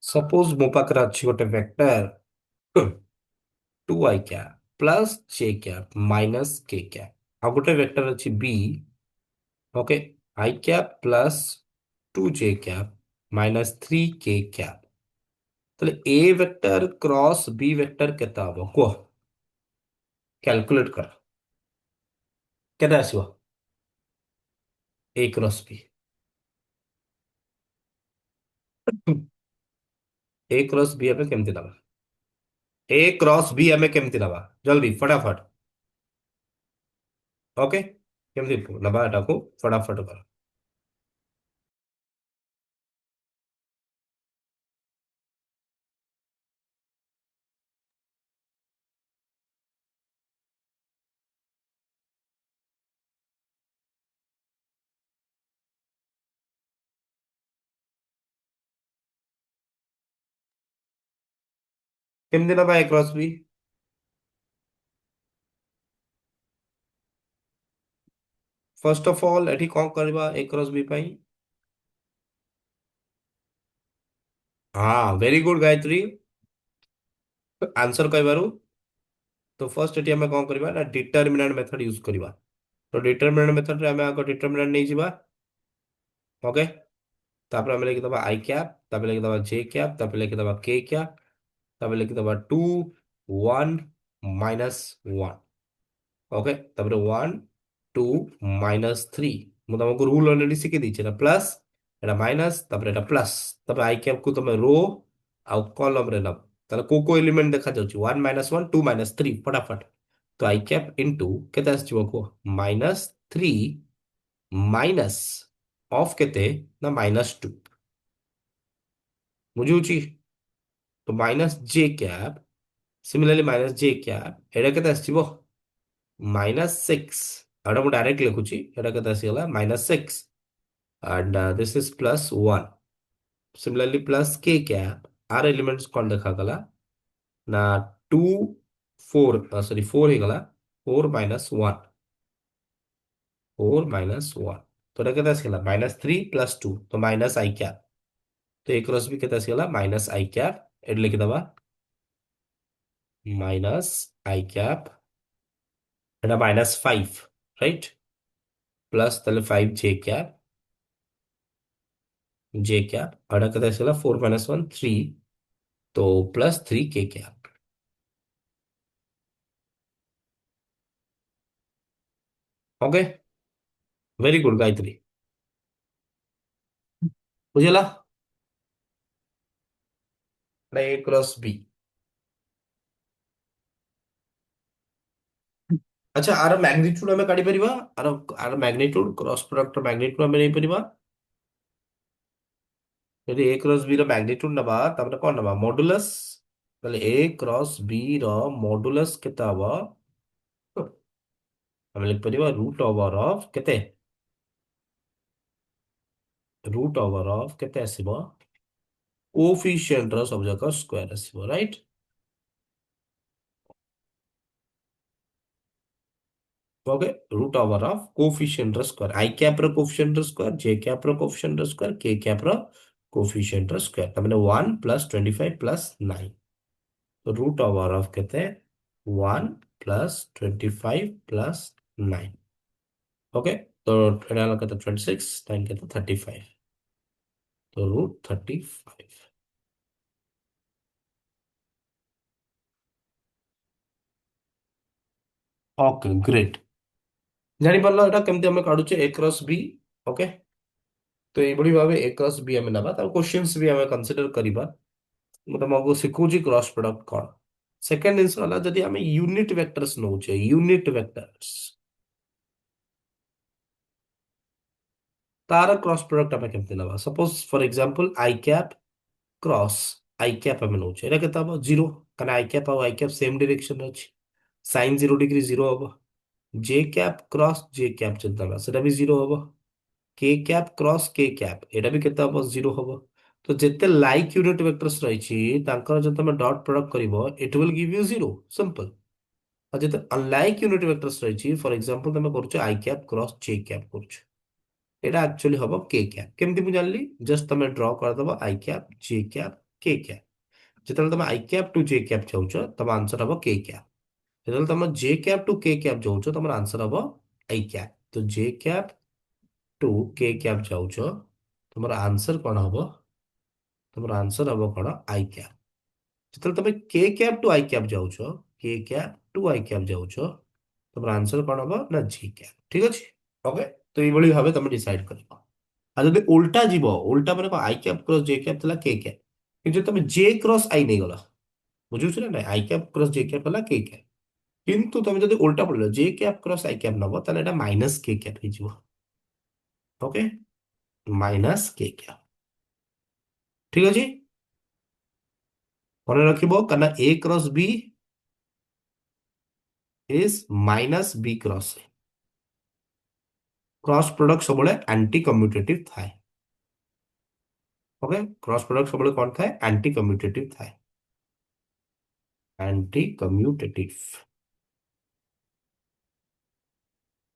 ସପୋଜ ମୋ ପାଖରେ ଅଛି ଗୋଟେ vector two I cap plus J cap minus K cap ଆଉ ଗୋଟେ ଭେକ୍ଟର ଅଛି B okay I cap plus two J cap minus three K cap ତାହଲେ A vector cross B vector କେତେ ହବ କୁହ କ୍ୟାଲକୁଲେଟ କର କେତେ ଆସିବ A cross B A cross B हमें केमती नवा ए क्रॉस बी हमें केमती नवा जल्दी फटाफट ओके केमती नवा एटाको फटाफट कर केमती नवा A cross B first of all एठी कौन करबा ए क्रॉस बी पाई हाँ वेरी गुड गायत्री आंसर कहबारू तो फर्स्ट एठी हमें कौन करबा ना डिटरमिनेंट मेथड यूज करबा तो डिटरमिनेंट मेथड रे हमें आको डिटरमिनेंट नहीं जिबा ओके तापर हमें लिखि दबा आई कैप तापर लिखि दबा जे कैप तापर लिखि दबा के कैप तापर लिखि दबा 2 1 माइनस 1 ओके तापर 1 2 माइनस 3 ମୁଁ ତମକୁ ରୁଲ ଅଲରେଡି ଶିଖେଇ ଦେଇଛି ଏଟା ପ୍ଲସ୍ ଏଟା ମାଇନସ୍ ତାପରେ ଏଟା ପ୍ଲସ୍ ତାପରେ ଆଇ କ୍ୟାପ୍ କୁ ତମେ ରୋ ଆଉ କଲମ ରେ ନବ ତାହେଲେ କୋଉ କୋଉ ଏଲିମେଣ୍ଟ ଦେଖାଯାଉଛି 1 ମାଇନସ୍ 1 2 ମାଇନସ୍ 3 ଫଟାଫଟ ତ ଆଇ କ୍ୟାପ୍ ଇନଟୁ କେତେ ଆସିଯିବ କୁହ ମାଇନସ୍ 3 ମାଇନସ୍ ଅଫ୍ କେତେ ନା ମାଇନସ୍ 2 ବୁଝୁଛି ତ ମାଇନସ୍ ଜେ କ୍ୟାପ୍ ସିମିଲାରଲି ମାଇନସ୍ ଜେ କ୍ୟାପ୍ ଏଇଟା କେତେ ଆସିଯିବ ମାଇନସ୍ 6 ଏଇଟା ମୁଁ ଡାଇରେକ୍ଟ ଲେଖୁଛି ଏଇଟା କେତେ ଆସିଗଲା minus 6 and this is plus 1 similarly plus k cap r elements कौन देखा गला ना 2 4 सॉरी 4 ही गला 4 minus 1 4 minus 1 तो এটা কেতে আসিলা -3 plus 2 तो माइनस आई कैप तो एक क्रॉस भी केते আসিলা माइनस आई कैप এড লিখে দাবা माइनस आई कैप এটা -5 राइट प्लस তাহলে 5 जे कैप এটা কেতে আসিলা 4 minus 1 3 तो प्लस 3 के cap okay very good Gayatri बुझला ए क्रॉस बी अच्छा आर मैग्नीट्यूड हमें काढी परिबा आर आर मैग्नीट्यूड क्रॉस प्रोडक्ट मैग्नीट्यूड हमें नहीं परिबा यदि ए क्रॉस बी रो मैग्नीट्यूड नबा तबरे कोन नबा मॉडुलस ताले ए क्रॉस बी रो मॉडुलस केता हबो हमें लिख परिबा रूट ओवर ऑफ केते रूट ओवर ऑफ केते आसीबो कोफिशिएंट रो सब जगह स्क्वायर आसीबो right okay root over of coefficient row square I cap row coefficient row square J cap row coefficient row square के कैप रो कोफिशिएंट रो स्क्वायर तमने 1 plus 25 plus 9 तो रूट ओवर ऑफ कहते हैं 1 प्लस 25 प्लस 9 ओके तो एटा कहते 26 9 कहते 35 तो root 35 okay great जानी पारलो एटा केमती हमें काढुचे ए क्रॉस बी ओके तो एभଳି भाबे ए क्रॉस बी हमें नबा तो क्वेश्चंस भी हमें कंसीडर करिबा ମୁଁ ତମକୁ ଶିଖୁଛି କ୍ରସ୍ ପ୍ରଡକ୍ଟ କଣ ସେକେଣ୍ଡ ଜିନିଷ ହେଲା ଯଦି ଆମେ ୟୁନିଟ ଭେକ୍ଟର୍ସ ନଉଛେ ୟୁନିଟ ଭେକ୍ଟର୍ସ तार क्रॉस प्रोडक्ट आम केमती नवा suppose for example I cap cross I cap आम नौचे एटा केते हबो 0 काना आई कैप और आई कैप सेम डायरेक्शन अछि sin 0 डिग्री 0 हबो जे कैप क्रॉस जे कैप जद नवा सेटा भी 0 हबो के कैप क्रॉस के कैप एटा भी केते हबो 0 हबो तो जेते लाइक यूनिट वेक्टर्स रहिछि तांकर जद तमे डॉट प्रोडक्ट करिवो it will give you 0 simple আর যেহেতু আনলাইক ইউনিট ভেক্টরস রয়েছে, ফর এক্সাম্পল তুমি করছো I cap cross J cap করছো, এটা আক্চুয়ালি হব কে ক্যাপ। কেমতি মু জানলি? জাস্ট তুমি ড্র କରିଦେବ I cap J cap K cap. যেତେବେଳେ তুমি I cap to J cap যাଉଛ ତମ ଆନ୍ସର হব কে ক্যাপ। যেତେବେଳେ ତମ J cap to K cap ଯାଉଛ ତମର ଆନ୍ସର ହବ ଆଇ କ୍ୟାପ୍। ତ J cap to K cap ଯାଉଛ, ତମର ଆନ୍ସର କଣ ହବ? ତମର ଆନ୍ସର ହବ କଣ? I cap. ଯେତେବେଳେ ତମେ K cap to I cap ଯାଉଛ, K cap to I cap ଯାଉଛ, ତମର ଆନ୍ସର କଣ ହବ ନା ଜି କ୍ୟାପ୍। ଠିକ ଅଛି? ଓକେ। ତ ଏଇଭଳି ଭାବେ ତମେ ଡିସାଇଡ୍ କରିବ। ଆଉ ଯଦି ଉଲ୍ଟା ଯିବ, ଉଲ୍ଟା ମାନେ କଣ? I cap cross J cap ଥିଲା କେ କ୍ୟାପ୍, କିନ୍ତୁ ଯଦି ତମେ ଜେ କ୍ରସ୍ ଆଇ ନେଇଗଲ, ବୁଝୁଛୁ ନା ନାଇଁ? I cap cross J cap ହେଲା କେ କ୍ୟାପ୍। কিন্তু তুমি যদি উল্টা পড়িল J cap cross I cap নব, তাহলে এটা মাইনাস কে ক্যাপ হয়ে যাব। Okay, minus K cap. ঠিক আছে, মনে রাখিব কারণ A cross B is minus B cross A. Cross product সবুলে আন্টি কম্যুটেটিভ থায়ে। ওকে, ক্রস প্রডক্ট সবুলে কোন থায়ে? আন্টি কম্যুটেটিভ থায়ে। Anticommutative.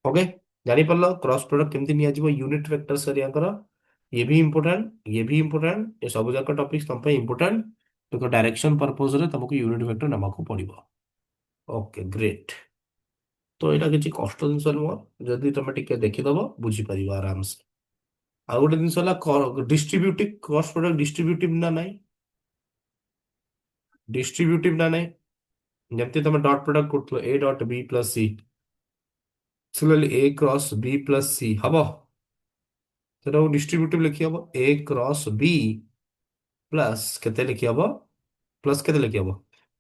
ओके, जानी पड़ल क्रॉस प्रोडक्ट केमती निया जीवो यूनिट वेक्टर सरियाकर। ये भी इंपोर्टेंट, ये भी इंपोर्टेंट, ये सब जाक टॉपिक्स तुम पे इंपोर्टेंट। तो डायरेक्शन पर्पस रे तुमको यूनिट वेक्टर नमाको पड़िबो। Okay great. तो एटा किछि कष्ट जिंस नुह, जदि तुम टिके देखिदब बुझी परिबो आराम से। आ गोटे जिंस होला डिस्ट्रीब्यूटिव क्रॉस प्रोडक्ट, डिस्ट्रीब्यूटिव ना नहीं? डिस्ट्रीब्यूटिव ना नहीं? जमती तुम डॉट प्रोडक्ट करथलो A dot B plus C, similarly A cross B plus C हबो, সেটা ডিস্ট্রিবিউটিভ লিখি হব এ ক্রস বি প্লাস কেতে লিখি হব? প্লাস কেতে লিখি হব?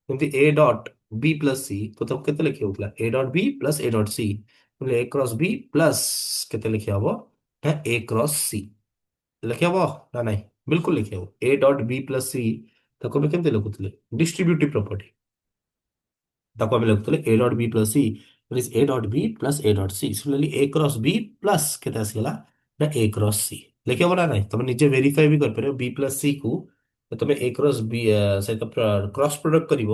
যেমতি A dot B plus C, প্রথম কেতে লিখি হউতলা A dot B plus A dot C, বলে এ ক্রস বি প্লাস কেতে লিখি হব? হ্যাঁ, এ ক্রস সি লিখি হব না নাই? বিলকুল লিখি হব। A dot B plus C তাকে আমি কেমতে লিখুଥିଲେ? Distributive property. তাকে আমি লিখুଥିଲେ A dot B plus C, that is a dot b plus a dot c, similarly a cross b plus କେତେ ଆସିଗଲା ନା a cross c। ଲେଖି ହବ ନା ନାଇଁ? ତମେ ନିଜେ ଭେରିଫାଇ ବି କରିପାରିବ b ପ୍ଲସ c କୁ। ତମେ a cross b ସହିତ କ୍ରସ୍ ପ୍ରଡକ୍ଟ କରିବ,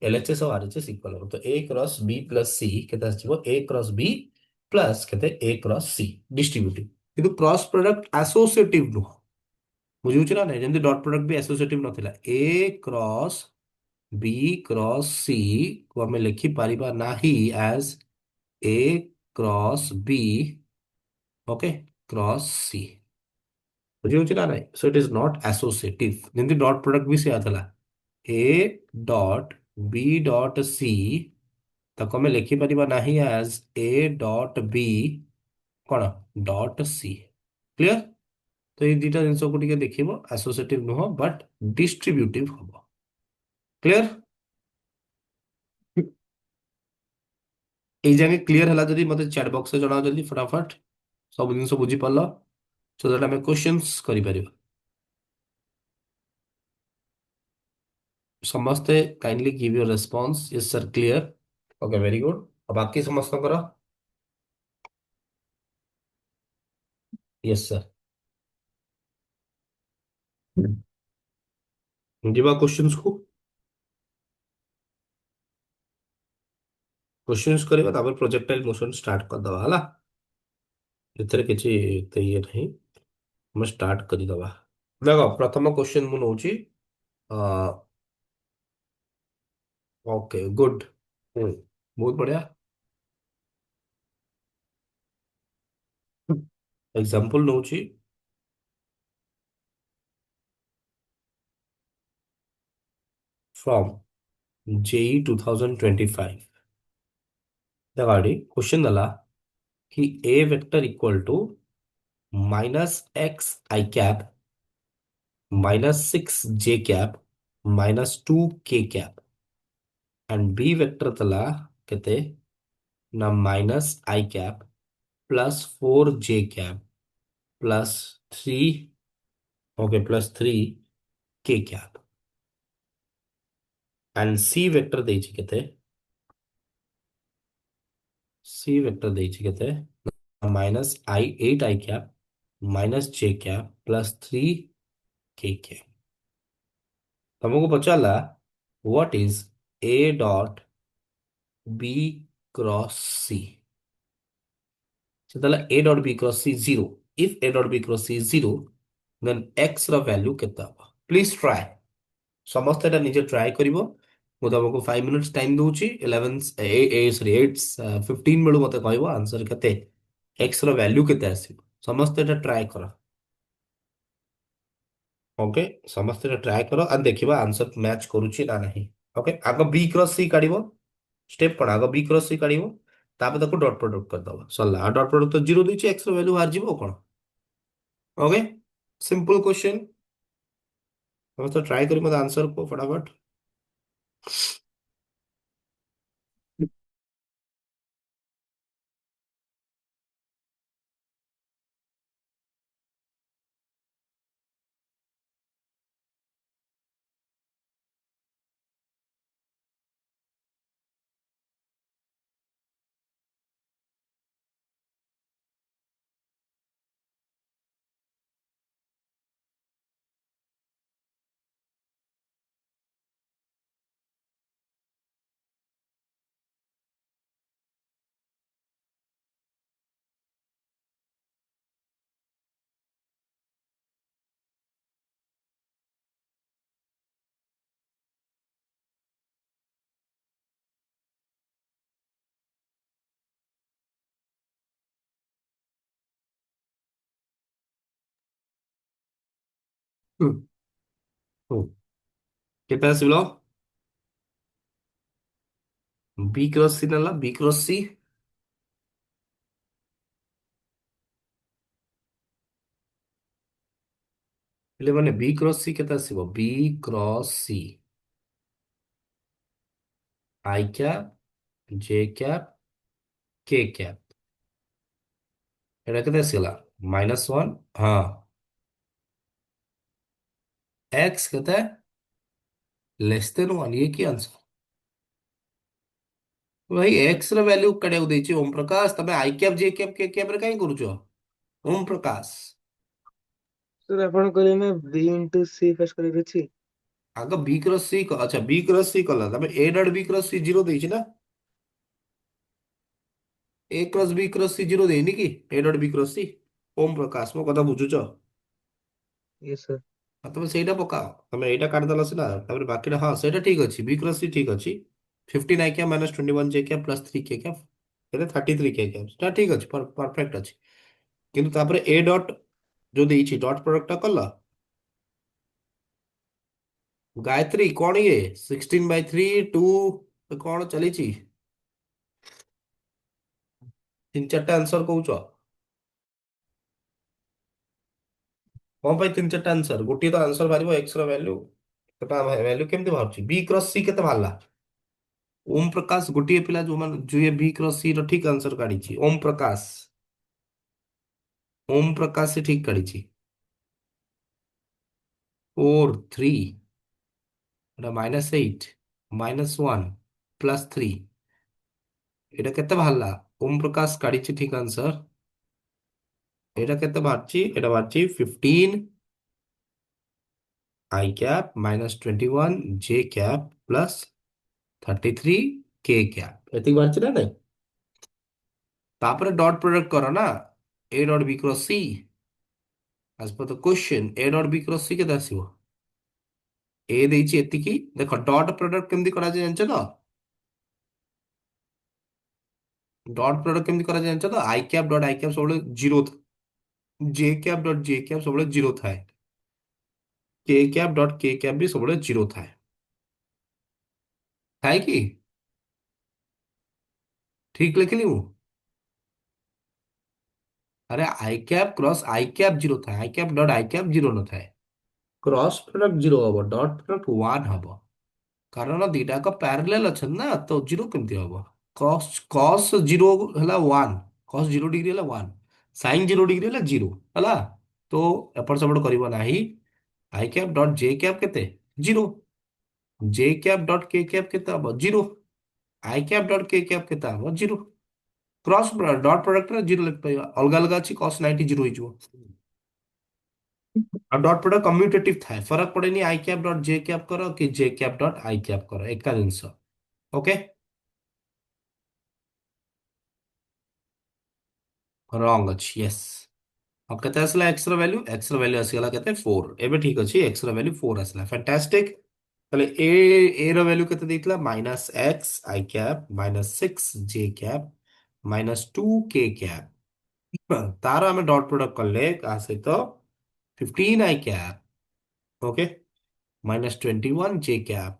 LHS ଆଉ RHS ଇକ୍ୱାଲ ହବ। ତ a cross b plus c କେତେ ଆସିଯିବ? a cross b ପ୍ଲସ କେତେ? a cross c ଡିଷ୍ଟ୍ରିବ୍ୟୁଟିଭ। କିନ୍ତୁ କ୍ରସ୍ ପ୍ରଡକ୍ଟ ଆସୋସିଏଟିଭ ନୁହଁ। ବୁଝୁଛି ନା ନାଇଁ? ଯେମିତି ଡଟ୍ ପ୍ରଡକ୍ଟ ବି ଆସୋସିଏଟିଭ ନଥିଲା। a cross B cross C को हमें लिखि पारिबा नाही as A cross B, okay, cross C. बुझी होची ना नाही? So it is not associative. जेमती डॉट प्रोडक्ट भी से आथला A dot B dot C, ताको हमें लिखि पारिबा नाही एज ए डॉट बी कोन डॉट सी। क्लियर? तो ये दुटा जिंस को टिके देखिबो, एसोसिएटिव नुह बट डिस्ट्रीब्यूटिव हबो। क्लियर? এই ଯାକେ କ୍ଲିୟର ହେଲା ଯଦି ମତେ ଚାଟ ବକ୍ସରେ ଜଣାଅ ଜଲ୍ଦି ଫଟାଫଟ। ସବୁ ଜିନିଷ ବୁଝିପାରିଲ? ସୋ ଦ୍ୟାଟ ଆମେ କ୍ୱେଶ୍ଚନ୍ସ କରିପାରିବା। ସମସ୍ତେ kindly give your response Yes sir clear. Okay very good. ଆଉ ବାକି ସମସ୍ତଙ୍କର? Yes sir. ଯିବା କ୍ୱେଶ୍ଚନ୍ସ କୁ। କ୍ୱେଶ୍ଚନ୍ସ କରିବା ତାପରେ ପ୍ରୋଜେକ୍ଟାଇଲ ମୋସନ ଷ୍ଟାର୍ଟ କରିଦବା ହେଲା। ଏଥିରେ କିଛି ଏତେ ଇଏ ନାହିଁ, ଆମେ ଷ୍ଟାର୍ଟ କରିଦବା। ଦେଖ ପ୍ରଥମ କ୍ୱେଶ୍ଚନ ମୁଁ ନଉଛି। Okay good. ବହୁତ ବଢିଆ। ଏକ୍ସାମ୍ପଲ ନଉଛି फ्रॉम जेई 2025। गाड़ी क्वेश्चन दला कि A vector equal to minus X I cap minus 6 J cap minus 2 K cap and B vector दला केते ना minus I cap plus 4 J cap plus 3, okay, plus 3 के कैप एंड सी वेक्टर देछि केते? सी vector देछि केते? Minus I 8 I cap minus J cap plus 3 के cap. तुमको पचारा what is A dot B cross C ସେତେବେଳେ A dot B cross C 0 if A dot B cross C is 0 then X ର value କେତେ ହବ please try ସମସ୍ତେ ଏଟା ନିଜେ ଟ୍ରାଏ କରିବ ମୁଁ ତମକୁ 5 minutes ଟାଇମ ଦଉଛି 11 ସରି 8:15 ବେଳୁ ମତେ କହିବ ଆନ୍ସର କେତେ X ର value କେତେ ଆସିବ ସମସ୍ତେ ଏଟା ଟ୍ରାଏ କର ଓକେ ସମସ୍ତେ ଏଟା ଟ୍ରାଏ କର ଆଉ ଦେଖିବା ଆନ୍ସର ମ୍ୟାଚ୍ କରୁଛି ନା ନାହିଁ ଓକେ ଆଗ B cross C କାଢିବ ଷ୍ଟେପ କଣ ଆଗ B cross C କାଢିବ ତାପରେ ତାକୁ ଡଟ୍ ପ୍ରଡକ୍ଟ କରିଦବ ସରିଲା ଆଉ ଡଟ୍ ପ୍ରଡକ୍ଟ ତ ଜିରୋ ଦେଇଛି X ର value ବାହାରିଯିବ ଆଉ କଣ ओके सिंपल क्वेश्चन ସମସ୍ତେ ଟ୍ରାଏ କରି ମୋତେ ଆନ୍ସର କୁହ ଫଟାଫଟ ହୁଁ ହଉ କେତେ ଆସିବ B କ୍ରସ୍ C ନେଲା B କ୍ରସ୍ C ହେଲେ ମାନେ B କ୍ରସ୍ C କେତେ ଆସିବ B cross C I cap J cap K cap ଏଟା କେତେ ଆସିଗଲା -1 ହଁ X କେତେ <1 ये की आंसर भाई X ର ଭ୍ୟାଲ୍ୟୁ କାଢିବାକୁ ଦେଇଛି ଓମ୍ ପ୍ରକାଶ ତମେ I cap J cap K cap ରେ କାହିଁ କରୁଛ ଓମ୍ ପ୍ରକାଶ ସାର୍ ଆପଣ କହିଲେ ନା B ଇଣ୍ଟୁ C ଫାଷ୍ଟ କରିବାର ଅଛି। ଆଗ B କ୍ରସ୍ C ଆଚ୍ଛା B କ୍ରସ୍ C କଲା ତମେ A dot B cross C zero ଦେଇଛି ନା A cross B cross C zero ଦେଇନି କି A dot B cross C Om Prakash ମୋ କଥା ବୁଝୁଛ ୟେସ୍ ସାର୍। ଆଉ ତମେ ସେଇଟା ପକାଅ ତମେ ଏଇଟା କାଢିଦେଲ ସିନା ତାପରେ ବାକିଟା ହଁ ସେଇଟା ଠିକ ଅଛି B କ୍ରସ୍ C ଠିକ ଅଛି 15 I cap -21 J cap +3 K cap ଏଟା 33 K କ୍ୟାପ୍ ସେଟା ଠିକ ଅଛି ପରଫେକ୍ଟ ଅଛି କିନ୍ତୁ ତାପରେ A ଡଟ୍ ଯୋଉ ଦେଇଛି ଡଟ୍ ପ୍ରଡକ୍ଟଟା କଲ ଗାୟତ୍ରୀ କଣ ଇଏ 16/3 2 କଣ ଚାଲିଛି ତିନି ଚାରିଟା ଆନ୍ସର କହୁଛ କଣ ପାଇଁ ତିନି ଚାରିଟା ଆନ୍ସର ଗୋଟିଏ ତ ଆନ୍ସର ବାହାରିବ X ର ଭ୍ୟାଲ୍ୟୁ ସେଟା ଭ୍ୟାଲ୍ୟୁ କେମିତି ବାହାରୁଛି B କ୍ରସ୍ C କେତେ ବାହାରିଲା ओम प्रकाश गोटिए पिला जो मान जो ये B क्रॉस C ର ଠିକ ଆନ୍ସର କାଢିଛି ओम प्रकाश से ଠିକ କାଢିଛି 4 3 ଏଟା -8 -1 +3 ଏଟା କେତେ ବାହାରିଲା ଓମ ପ୍ରକାଶ କାଢିଛି ଠିକ ଆନ୍ସର ଏଟା କେତେ ବାହାରିଛି ଏଟା ବାହାରିଛି 15 I cap -21 J cap +33 K cap ଏତିକି ବାହାରିଛି ନା ନାଇଁ ତାପରେ ଡଟ୍ ପ୍ରଡକ୍ଟ କର ନା A dot B cross C as per the question A dot B cross C କେତେ ଆସିବ ଏ ଦେଇଛି ଏତିକି ଦେଖ ଡଟ୍ ପ୍ରଡକ୍ଟ କେମିତି କରାଯାଏ ଜାଣିଛ ତ ଡଟ୍ ପ୍ରଡକ୍ଟ କେମିତି କରାଯାଏ ଜାଣିଛ ତ I cap dot I cap ସବୁବେଳେ zero J cap dot J cap ସବୁବେଳେ ଜିରୋ ଥାଏ K cap dot K cap ବି ସବୁବେଳେ ଜିରୋ ଥାଏ ଥାଏ କି ଠିକ ଲେଖିଲି ମୁଁ ଆରେ I cap cross I cap zero ଥାଏ I cap dot I cap zero ନଥାଏ କ୍ରସ୍ ପ୍ରଡକ୍ଟ ଜିରୋ ହବ ଡଟ୍ ପ୍ରଡକ୍ଟ 1 ହବ କାରଣ ଦିଟା ଯାକ ପ୍ୟାରାଲେଲ ଅଛନ୍ତି ନା ତ ଜିରୋ କେମିତି ହବ କସ୍ କସ୍ ଜିରୋ ହେଲା 1 କସ୍ 0 ଡିଗ୍ରୀ ହେଲା 1 ସାଇନ୍ 0 ଡିଗ୍ରୀ ହେଲା 0 ହେଲା ତ ଏପଟ ସେପଟ କରିବ ନାହିଁ I cap dot J cap କେତେ zero J cap dot K cap କେତେ ହବ zero I cap dot K cap କେତେ ହବ ଜିରୋ କ୍ରସ୍ ଡଟ୍ ପ୍ରଡକ୍ଟରେ ଜିରୋ ଲେଖିପାରିବା ଅଲଗା ଅଲଗା ଅଛି କସ୍ 90 ଜିରୋ ହେଇଯିବ ଆଉ ଡଟ୍ ପ୍ରଡକ୍ଟ କମ୍ୟୁଟେଟିଭ ଥାଏ ଫରକ ପଡେନି I cap dot J cap କର କି ଜେ କ୍ୟାପ୍ ଡଟ୍ ଆଇ କ୍ୟାପ୍ କର ଏକା ଜିନିଷ ଓକେ रॉन्ग अच्छी यस। अब केते आसला एक्स ର ଭ୍ୟାଲୁ ଆସିଗଲା କେତେ 4। ଏବେ ଠିକ ଅଛି x ର ଭ୍ୟାଲୁ 4 ଆସିଲା ଫାଣ୍ଟାस्टिक। ତାହେଲେ a ର ଭ୍ୟାଲୁ କେତେ ଦେଇଥିଲା minus x i cap minus 6 j cap minus 2 k cap. ତାର ଆମେ ଡଟ୍ ପ୍ରଡକ୍ଟ କଲେ କାହା ସହିତ 15 i cap okay minus 21 j cap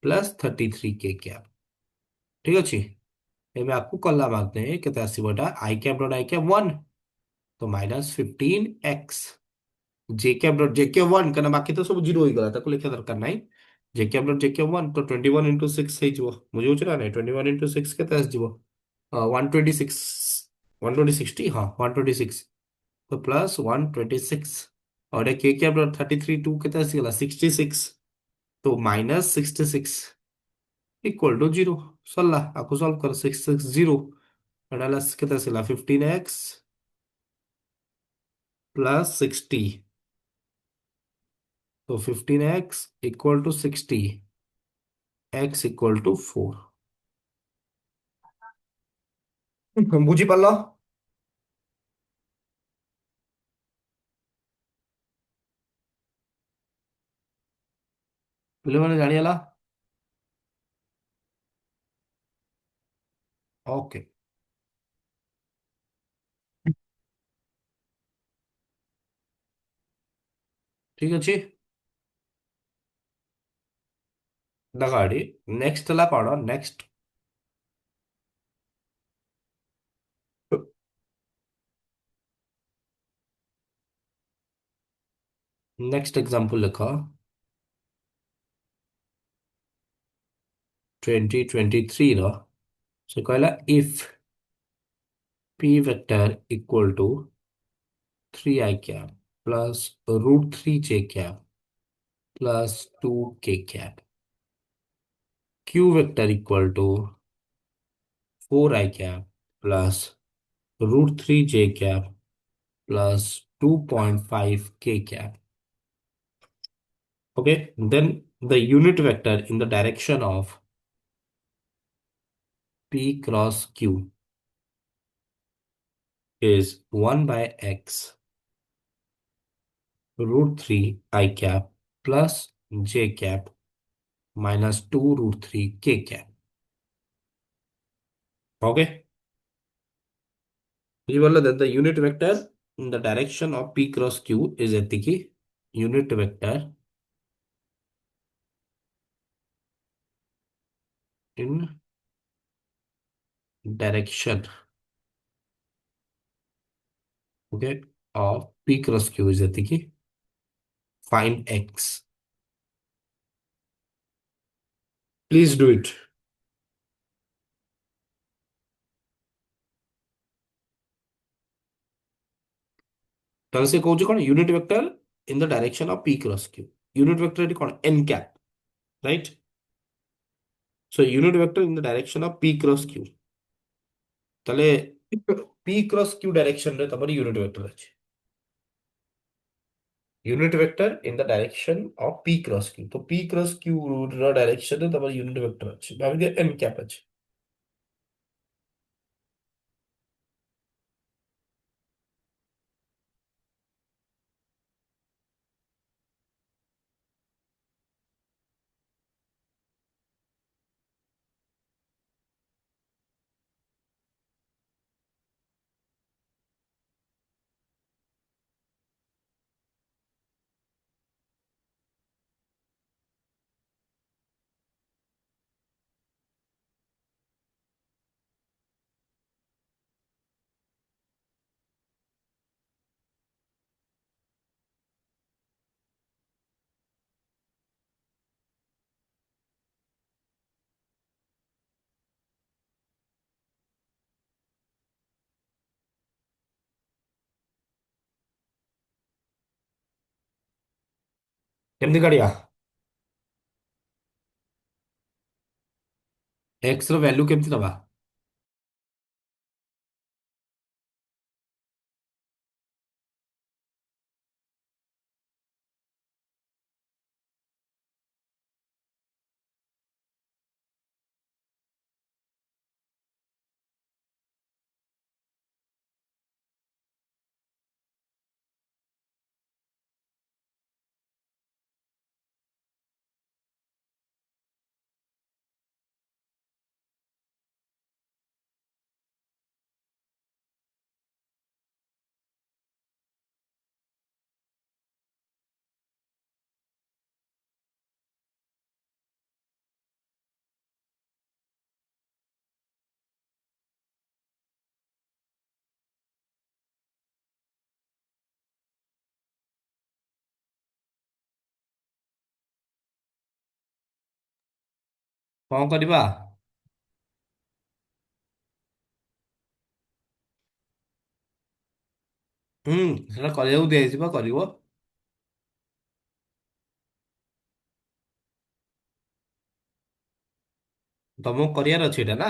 plus 33 k cap. ଠିକ ଅଛି ଏବେ ଆକୁ କଲା ମାନେ କେତେ ଆସିବ ଏଟା i cap dot i cap 1 तो -15x जेके डॉट जेके वन कहना बाकी तो सब जीरो ही गला ताको लिखा दरकार नहीं। जेके डॉट जेके वन तो 21 इंटू 6 ହେଇଯିବ ବୁଝି ହଉଛି ନା ନାଇଁ 21 इंटू 6 କେତେ ଆସିଯିବ 126 120 हाँ 126 तो प्लस 126 और एक के क्या डॉट 33 2 केते ଆସିଗଲା 66 तो -66 इक्वल टू 0 सरला आको सॉल्व कर 660 एटा ହେଲା କେତେ ଆସିଲା 15x प्लस 60 तो 15x equal to 60 x equal to 4 ବୁଝିପାରିଲ ପିଲାମାନେ ଜାଣିଗଲା ଓକେ ଠିକ ଅଛି ଦେଖ ଏଠି ନେକ୍ସଟ ହେଲା କଣ ନେକ୍ସଟ ନେକ୍ସଟ ଏକ୍ସାମ୍ପଲ ଲେଖ 2023 ର ସେ କହିଲା if p vector equal to 3 i cap plus root 3 j cap plus 2 k cap q vector equal to 4 i cap plus root 3 j cap plus 2.5 k cap. Okay, then the unit vector in the direction of p cross q is 1 by x root 3 I cap plus j cap minus 2 root 3 k cap. Okay, that the unit vector in the direction of p cross q is etiki unit vector in direction okay of p cross q is etiki find x. Please do it. ତାହେଲେ ସେ କହୁଛି କଣ unit vector in the direction of P cross Q unit vector ଏଠି କଣ N cap right so unit vector in the direction of P cross Q ତାହେଲେ P cross Q ଡାଇରେକ୍ସନରେ ତମର unit vector ଅଛି unit vector in the direction of P cross Q तो P cross Q ର direction ରେ ତମର unit vector ଅଛି ଭାବି ଦିଅ n କ୍ୟାପ୍ ଅଛି କେମିତି କାଢିବା x ର ଭ୍ୟାଲୁ କେମିତି ଦବା କଣ କରିବା? ହୁଁ, ସେଟା କରିବାକୁ ଦିଆଯିବ, କରିବ। ତମକୁ କରିବାର ଅଛି ଏଇଟା ନା।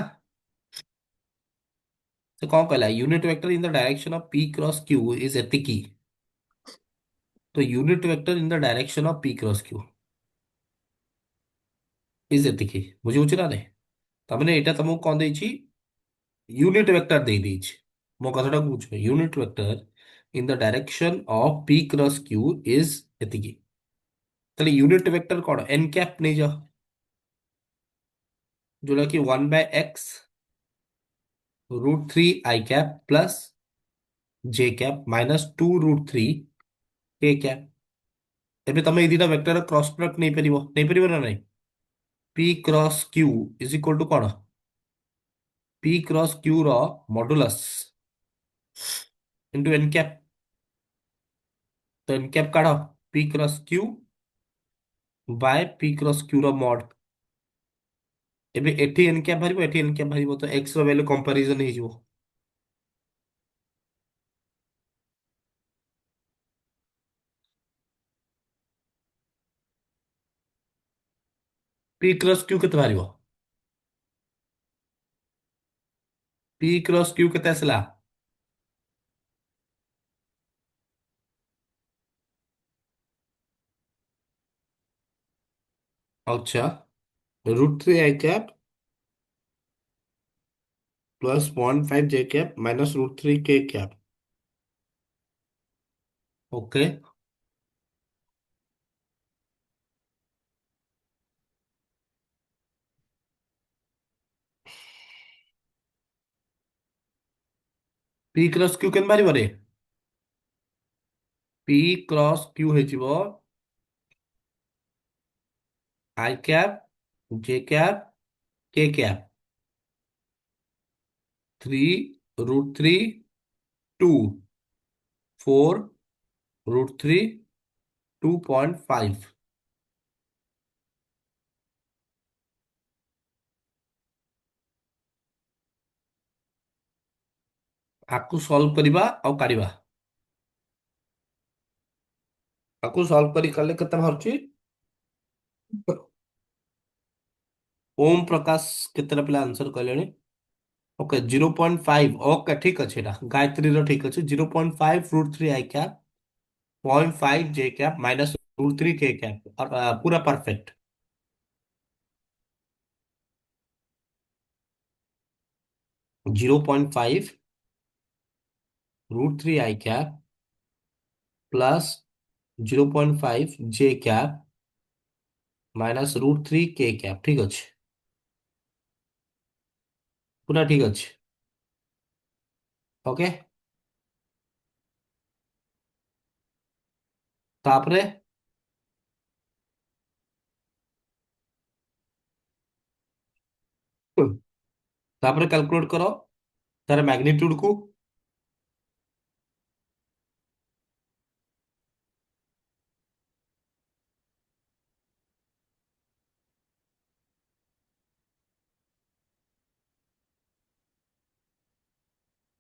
ସେ କଣ କହିଲା? Unit vector in the direction of P cross Q is ଏତିକି। ତ unit vector in the direction of P cross Q is ଏତିକି। ବୁଝି ହଉଛି ନା ନାଇଁ? ତାମାନେ ଏଇଟା ତମକୁ କଣ ଦେଇଛି? यूनिट वेक्टर दे दीजिए। ମୋ କଥାଟା ବୁଝ, unit vector in the direction of P cross Q is ଏତିକି। ତାହେଲେ ୟୁନିଟ ଭେକ୍ଟର କଣ? ଏନ୍ କ୍ୟାପ୍ ନେଇଯାଅ, ଯୋଉଟା କି 1/x √3 i cap plus j cap minus 2 √3 k cap. ଏବେ ତମେ ଏଇ ଦିଟା ଭେକ୍ଟର କ୍ରସ୍ ପ୍ରଡକ୍ଟ ନେଇପାରିବ ନା ନାଇଁ? p cross q is equal to କଣ? p କ୍ରସ୍ q ର ମଡୁଲସ୍ ଇଣ୍ଟୁ n କ୍ୟାପ୍। ତ n କ୍ୟାପ୍ କାଢ, p cross q by p cross q ର ମଡ୍। ଏବେ ଏଠି ଏନ୍ କ୍ୟାପ୍ ବାହାରିବ, ଏଠି ଏନ୍ କ୍ୟାପ୍ ବାହାରିବ, ତ x ର ଭ୍ୟାଲୁ କମ୍ପାରିଜନ ହେଇଯିବ। p କ୍ରସ୍ q କେତେ ବାହାରିବ? p କ୍ରସ୍ q କେତେ ଆସିଲା? ଆଚ୍ଛା, √3 i cap plus 1/5 j cap minus √3 k cap. Okay. p cross q କେତେ ବାହାରିବ ରେ? p କ୍ରସ୍ q ହେଇଯିବ i cap j cap k cap 3 √3 2 4 √3 2.5। ଆକୁ ସଲ୍ଭ କରିବା ଆଉ କାଢିବା। ଆକୁ ସଲ୍ଭ କରି କଲେ କେତେ ବାହାରୁଛି? ଓମ୍ ପ୍ରକାଶ କେତେଟା ପିଲା ଆନ୍ସର କଲେଣି? ओके 0.5। ओके ठीक अच्छे एटा गायत्री रो ठीक अच्छे 0.5 √3 आई कैप 0.5 जे कैप माइनस √3 के कैप और पूरा परफेक्ट। 0.5 √3 आई कैप प्लस 0.5 जे कैप माइनस √3 के कैप ठीक अच्छे, पूरा ठीक अच्छे। ओके, तापरे तापरे कैलकुलेट करो तार मैग्नीट्यूड को।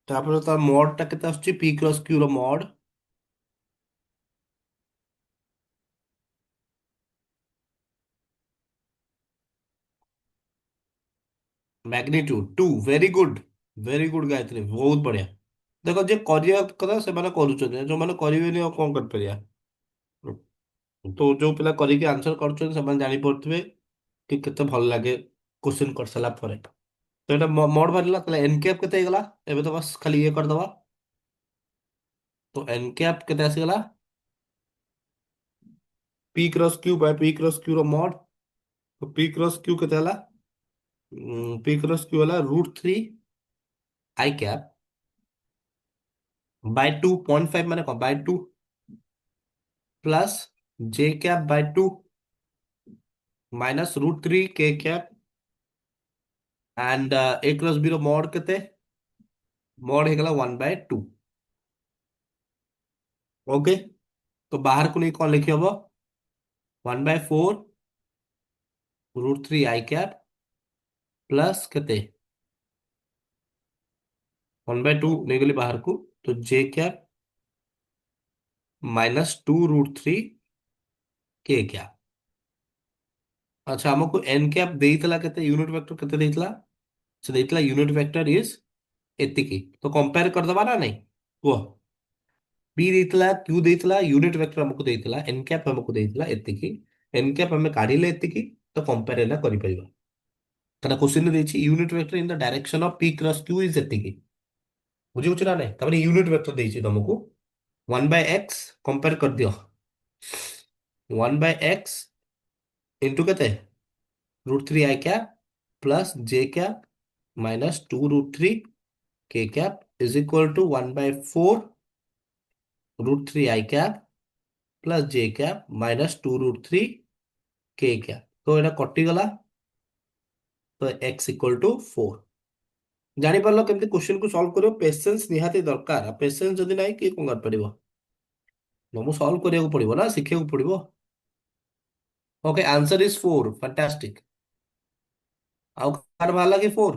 तापरे तार मॉड टा केते आछी? p क्रॉस q रो mod magnitude 2। Very good Gayatri, बहुत बढ़िया। देखो जे କରିବା କଥା ସେମାନେ କରୁଛନ୍ତି, ଯୋଉମାନେ କରିବେନି ଆଉ କଣ କରିପାରିବା। ତ ଯୋଉ ପିଲା କରିକି ଆନ୍ସର କରୁଛନ୍ତି ସେମାନେ ଜାଣିପାରୁଥିବେ କି କେତେ ଭଲ ଲାଗେ କୋଶ୍ଚିନ୍ କରିସାରିଲା ପରେ। ତ ଏଟା ମୋଡ ବାହାରିଲା, ତାହେଲେ ଏନ୍ କ୍ୟାପ୍ କେତେ ହେଇଗଲା? ଏବେ ତ ବାସ୍ ଖାଲି ଇଏ କରିଦବା। ତ ଏନ୍ କ୍ୟାପ୍ କେତେ ଆସିଗଲା? P cross Q Bai P cross Q ର ମଡ୍। ତ ପି କ୍ରସ୍ କ୍ୟୁ କେତେ ହେଲା? ପି କ୍ରସ୍ କ୍ୟୁ ହେଲା √3 ଆଇ କ୍ୟାପ୍ ବାଇ 2.5 ମାନେ କଣ? By 2 plus J cap by 2 minus √3 के cap and a cross B रो मॉड केते? मॉड हे गला 1/2। ओके, तो बाहर को नहीं कौन लिखी हबो? 1/4 √3 आई कैप प्लस केते 1/2 ନେଇଗଲି ବାହାରକୁ, ତ ଜେ କ୍ୟାପ୍ -2√3 କେ କ୍ୟାପ୍। ଆଚ୍ଛା ଆମକୁ ଏନ୍ କ୍ୟାପ୍ ଦେଇଥିଲା କେତେ, ୟୁନିଟ ଭେକ୍ଟର କେତେ ଦେଇଥିଲା? ସେ ଦେଇଥିଲା ୟୁନିଟ ଭେକ୍ଟର ଇଜ ଏତିକି। ତ କମ୍ପେୟାର କରିଦବା ନା ନାଇଁ, କୁହ। ପି ଦେଇଥିଲା, କ୍ୟୁ ଦେଇଥିଲା, ୟୁନିଟ ଭେକ୍ଟର ଆମକୁ ଦେଇଥିଲା, ଏନ୍ କ୍ୟାପ୍ ଆମକୁ ଦେଇଥିଲା ଏତିକି। ଏନ୍ କ୍ୟାପ୍ ଆମେ କାଢିଲେ ଏତିକି, ତ କମ୍ପେୟାର ଏଇନା କରିପାରିବା। କାରଣ କ୍ୱେଶ୍ଚିନ୍ ଦେଇଛି unit vector in the direction of P cross Q is ଏତିକି। ବୁଝିବୁଛି ନା ନାଇଁ? ତାପରେ ୟୁନିଟ ଭେକ୍ଟର ଦେଇଛି ତମକୁ 1/x, କମ୍ପେୟାର କରିଦିଅ। 1/x ଇଣ୍ଟୁ କେତେ, √3 i cap plus J cap -2√3 k cap is equal to 1/4 √3 i cap plus j cap -2√3 k cap। तो ଏଇଟା କଟିଗଲା, ତ x equal to 4। ଜାଣିପାରିଲ କେମିତି क्वेश्चन କୁ ସଲ୍ଭ କରିବ? ପେସେନ୍ସ ନିହାତି ଦରକାର। ପେସେନ୍ସ ଯଦି ନାହିଁ କିଏ କଣ କରିପାରିବ? ତମକୁ ସଲ୍ଭ କରିବାକୁ ପଡିବ ନା, ଶିଖିବାକୁ ପଡିବ। Okay, answer is 4। ଫାଣ୍ଟାଷ୍ଟିକ। ଆଉ କାହାର ବାହାରିଲା କି 4?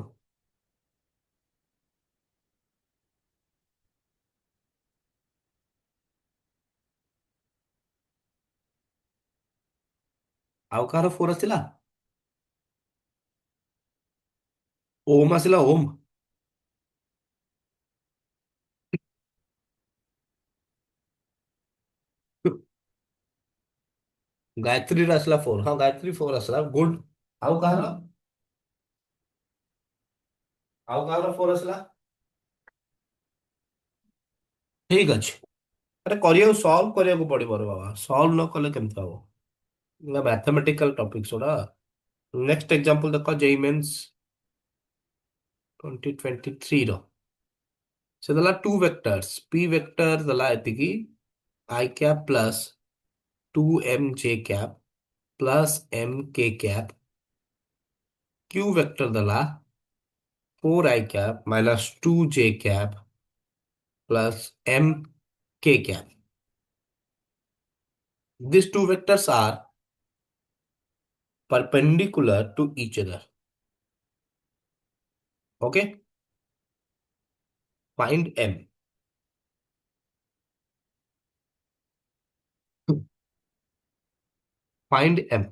ଆଉ କାହାର 4 ଆସିଲା? ଓମ୍ ଆସିଲା, ଓମ୍। ଗାୟତ୍ରୀର ଆସିଲା 4। ହଁ ଗାୟତ୍ରୀ 4 ଆସିଲା, ଗୁଡ। ଆଉ କାହାର? ଆଉ କାହାର 4 ଆସିଲା? ଠିକ ଅଛି। ଆରେ କରିବାକୁ, ସଲ୍ଭ କରିବାକୁ ପଡିବ ରେ ବାବା, ସଲ୍ଭ ନ କଲେ କେମିତି ହବ? ନା ମ୍ୟାଥମେଟିକାଲ ଟପିକ୍ସ ଗୁଡା। ନେକ୍ସଟ ଏକ୍ସାମ୍ପଲ ଦେଖ, ଜେଇ ମେନ୍ସ 2023 ର। ସେ ଦେଲା ଟୁ ଭେକ୍ଟର୍ସ, ପି ଭେକ୍ଟର ଦେଲା ଏତିକି, I cap plus 2m J cap plus m K cap. Q vector ଦେଲା 4i cap -2 J cap plus m K cap. These two vectors are perpendicular to each other. Okay, find m. Find m।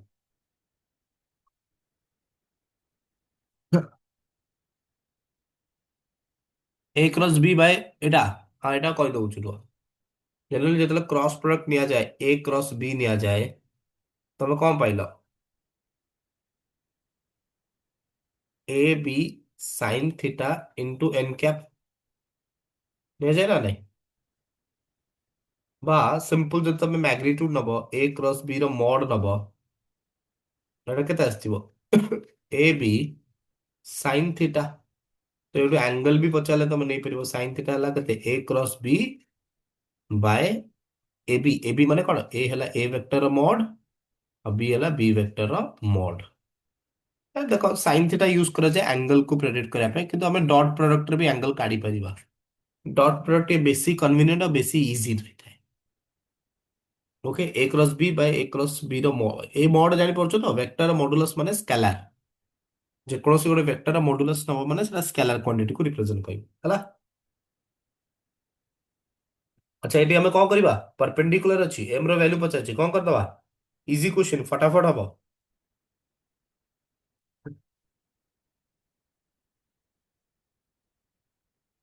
A cross B by एटा। हाँ एटा कहि दउछु रो। Generally जेतले cross product निया जाए, ए क्रॉस बी निया जाए, तमे कौन पाइलो? A B sine theta into n cap निया जाए ना नहीं? बा सिंपल जब तमे मैग्नीट्यूड नबो, ए क्रॉस बी रो मॉड नबो, एटा केते आस्तिबो? A B sine theta. तो एटू एंगल भी पचाले तमे नहीं परिबो, साइन थीटा हला केते, A cross B by A B माने कोन, ए हला ए वेक्टर मॉड और बी हला बी वेक्टर मॉड। देखो साइन थीटा यूज करा जाए एंगल को प्रेडिक्ट करने पे, किंतु हमें डॉट प्रोडक्ट रे भी एंगल काढ़ी परिबा। डॉट प्रोडक्ट ये बेसी कन्वीनियंट और बेसी इजी रहता है। Okay, A cross B by A cross B रो मॉड, ए मॉड जानि परछो तो, वेक्टर मॉडुलस माने स्केलर। जे कोनोसी गोटे वेक्टर मॉडुलस नबो माने सेटा स्केलर क्वांटिटी को रिप्रेजेंट करिब, हला। अच्छा एटी हमें कौन करबा? परपेंडिकुलर अछि, एम रो वैल्यू पचाछि, कौन कर दबा? इजी क्वेश्चन, फटाफट हबो।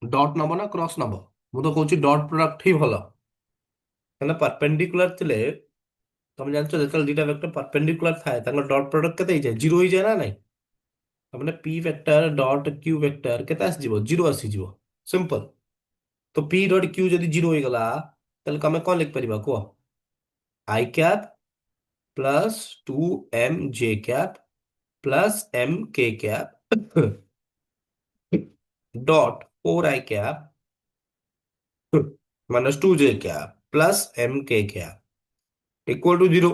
डॉट नबो ना क्रॉस नबो? मु तो कहूची डॉट प्रोडक्ट ही भलो। କାରଣ ପରପେଣ୍ଡିକୁଲାର ଥିଲେ, ତମେ ଜାଣିଛ ଯେତେବେଳେ ଦିଟା ଭେକ୍ଟର ପରପେଣ୍ଡିକୁଲାର ଥାଏ ତାଙ୍କ ଡଟ୍ ପ୍ରଡକ୍ଟ କେତେ ହେଇଯାଏ? ଜିରୋ ହେଇଯାଏ ନା ନାଇଁ? ତାମାନେ P vector dot Q vector କେତେ ଆସିଯିବ? ଜିରୋ ଆସିଯିବ। ସିମ୍ପଲ। ତ ପି ଡଟ୍ କ୍ୟୁ ଯଦି ଜିରୋ ହେଇଗଲା, ତାହେଲେ ଆମେ କଣ ଲେଖିପାରିବା କୁହ? I cap plus 2m J cap plus m K cap dot 4i cap -2 J cap plus m K cap equal to zero.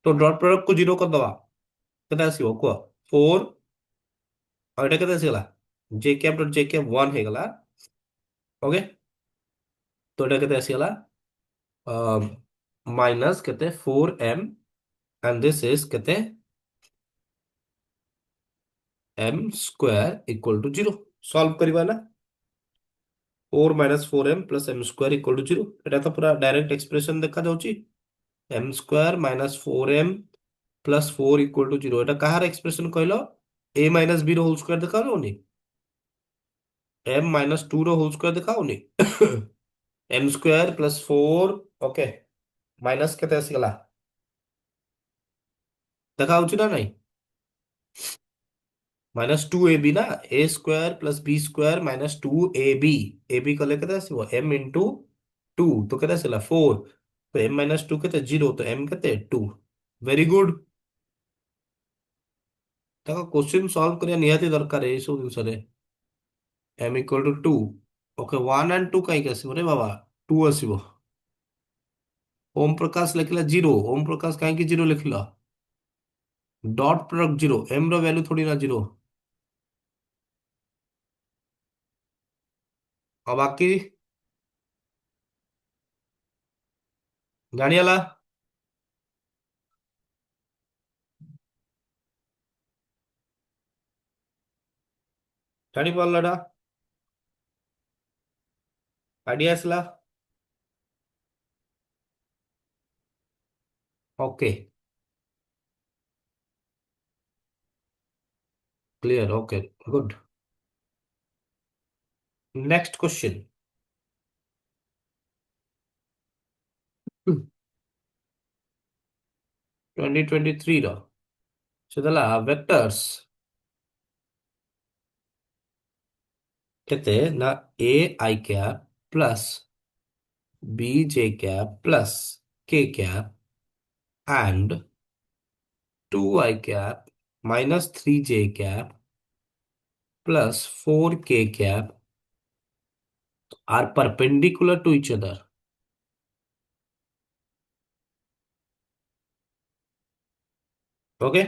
तो डॉट प्रोडक्ट को जीरो कर दवा, କେତେ ଆସିବ କୁହ? 4 ଆଉ ଏଟା କେତେ ଆସିଗଲା? ଜେ କ୍ୟାପ୍ ଡଟ୍ ଜେ କ୍ୟାପ୍ 1 ହେଇଗଲା। ଓକେ, ତ ଏଟା କେତେ ଆସିଗଲା? ମାଇନସ୍ କେତେ 4m, and this is କେତେ m square equal to zero solve करवा ना 4 - 4m + m² = 0 এটা তো পুরা ডাইরেক্ট এক্সপ্রেশন দেখা যাଉଛି m² - 4m + 4 = 0 এটা কাହାର এক্সপ্রেশন কইলো a - b ର হোল স্কয়ার দেখা যাଉନି m - 2 ର হোল ସ୍କয়াର ଦେଖା ହଉନି m² + 4 ଓକେ ମାଇନସ କେତେ ଆସିଗଲା ଦେଖା ହଉଛି ନା ନାଇଁ -2ab ନା a² + b² - 2ab ab କଲେ କେତେ ଆସିବ m * 2 ତ କେତେ ଆସିଲା 4 ତ m - 2 କେତେ 0 ତ m କେତେ 2 ଭେରି ଗୁଡ ତାଙ୍କ କ୍ୱେଶ୍ଚିନ୍ ସଲ୍ଭ କରିବା ନିହାତି ଦରକାର ଏଇ ସବୁ ଜିନିଷରେ m = 2 ଓକେ 1 and 2 କାହିଁକି ଆସିବ ରେ ବାବା 2 ଆସିବ ओम प्रकाश लिखला 0 ओम प्रकाश काहे की 0 लिखला डॉट प्रोडक्ट 0 एम रो वैल्यू थोड़ी ना 0 और बाकी जानियाला जानी पारलाडा आइडिया असला okay clear okay good next question 2023 रो ସେଦେଲା vectors କେତେ ନା a I cap plus b j cap plus k cap and 2 I cap minus 3 j cap plus 4 k cap are perpendicular to each other. Okay?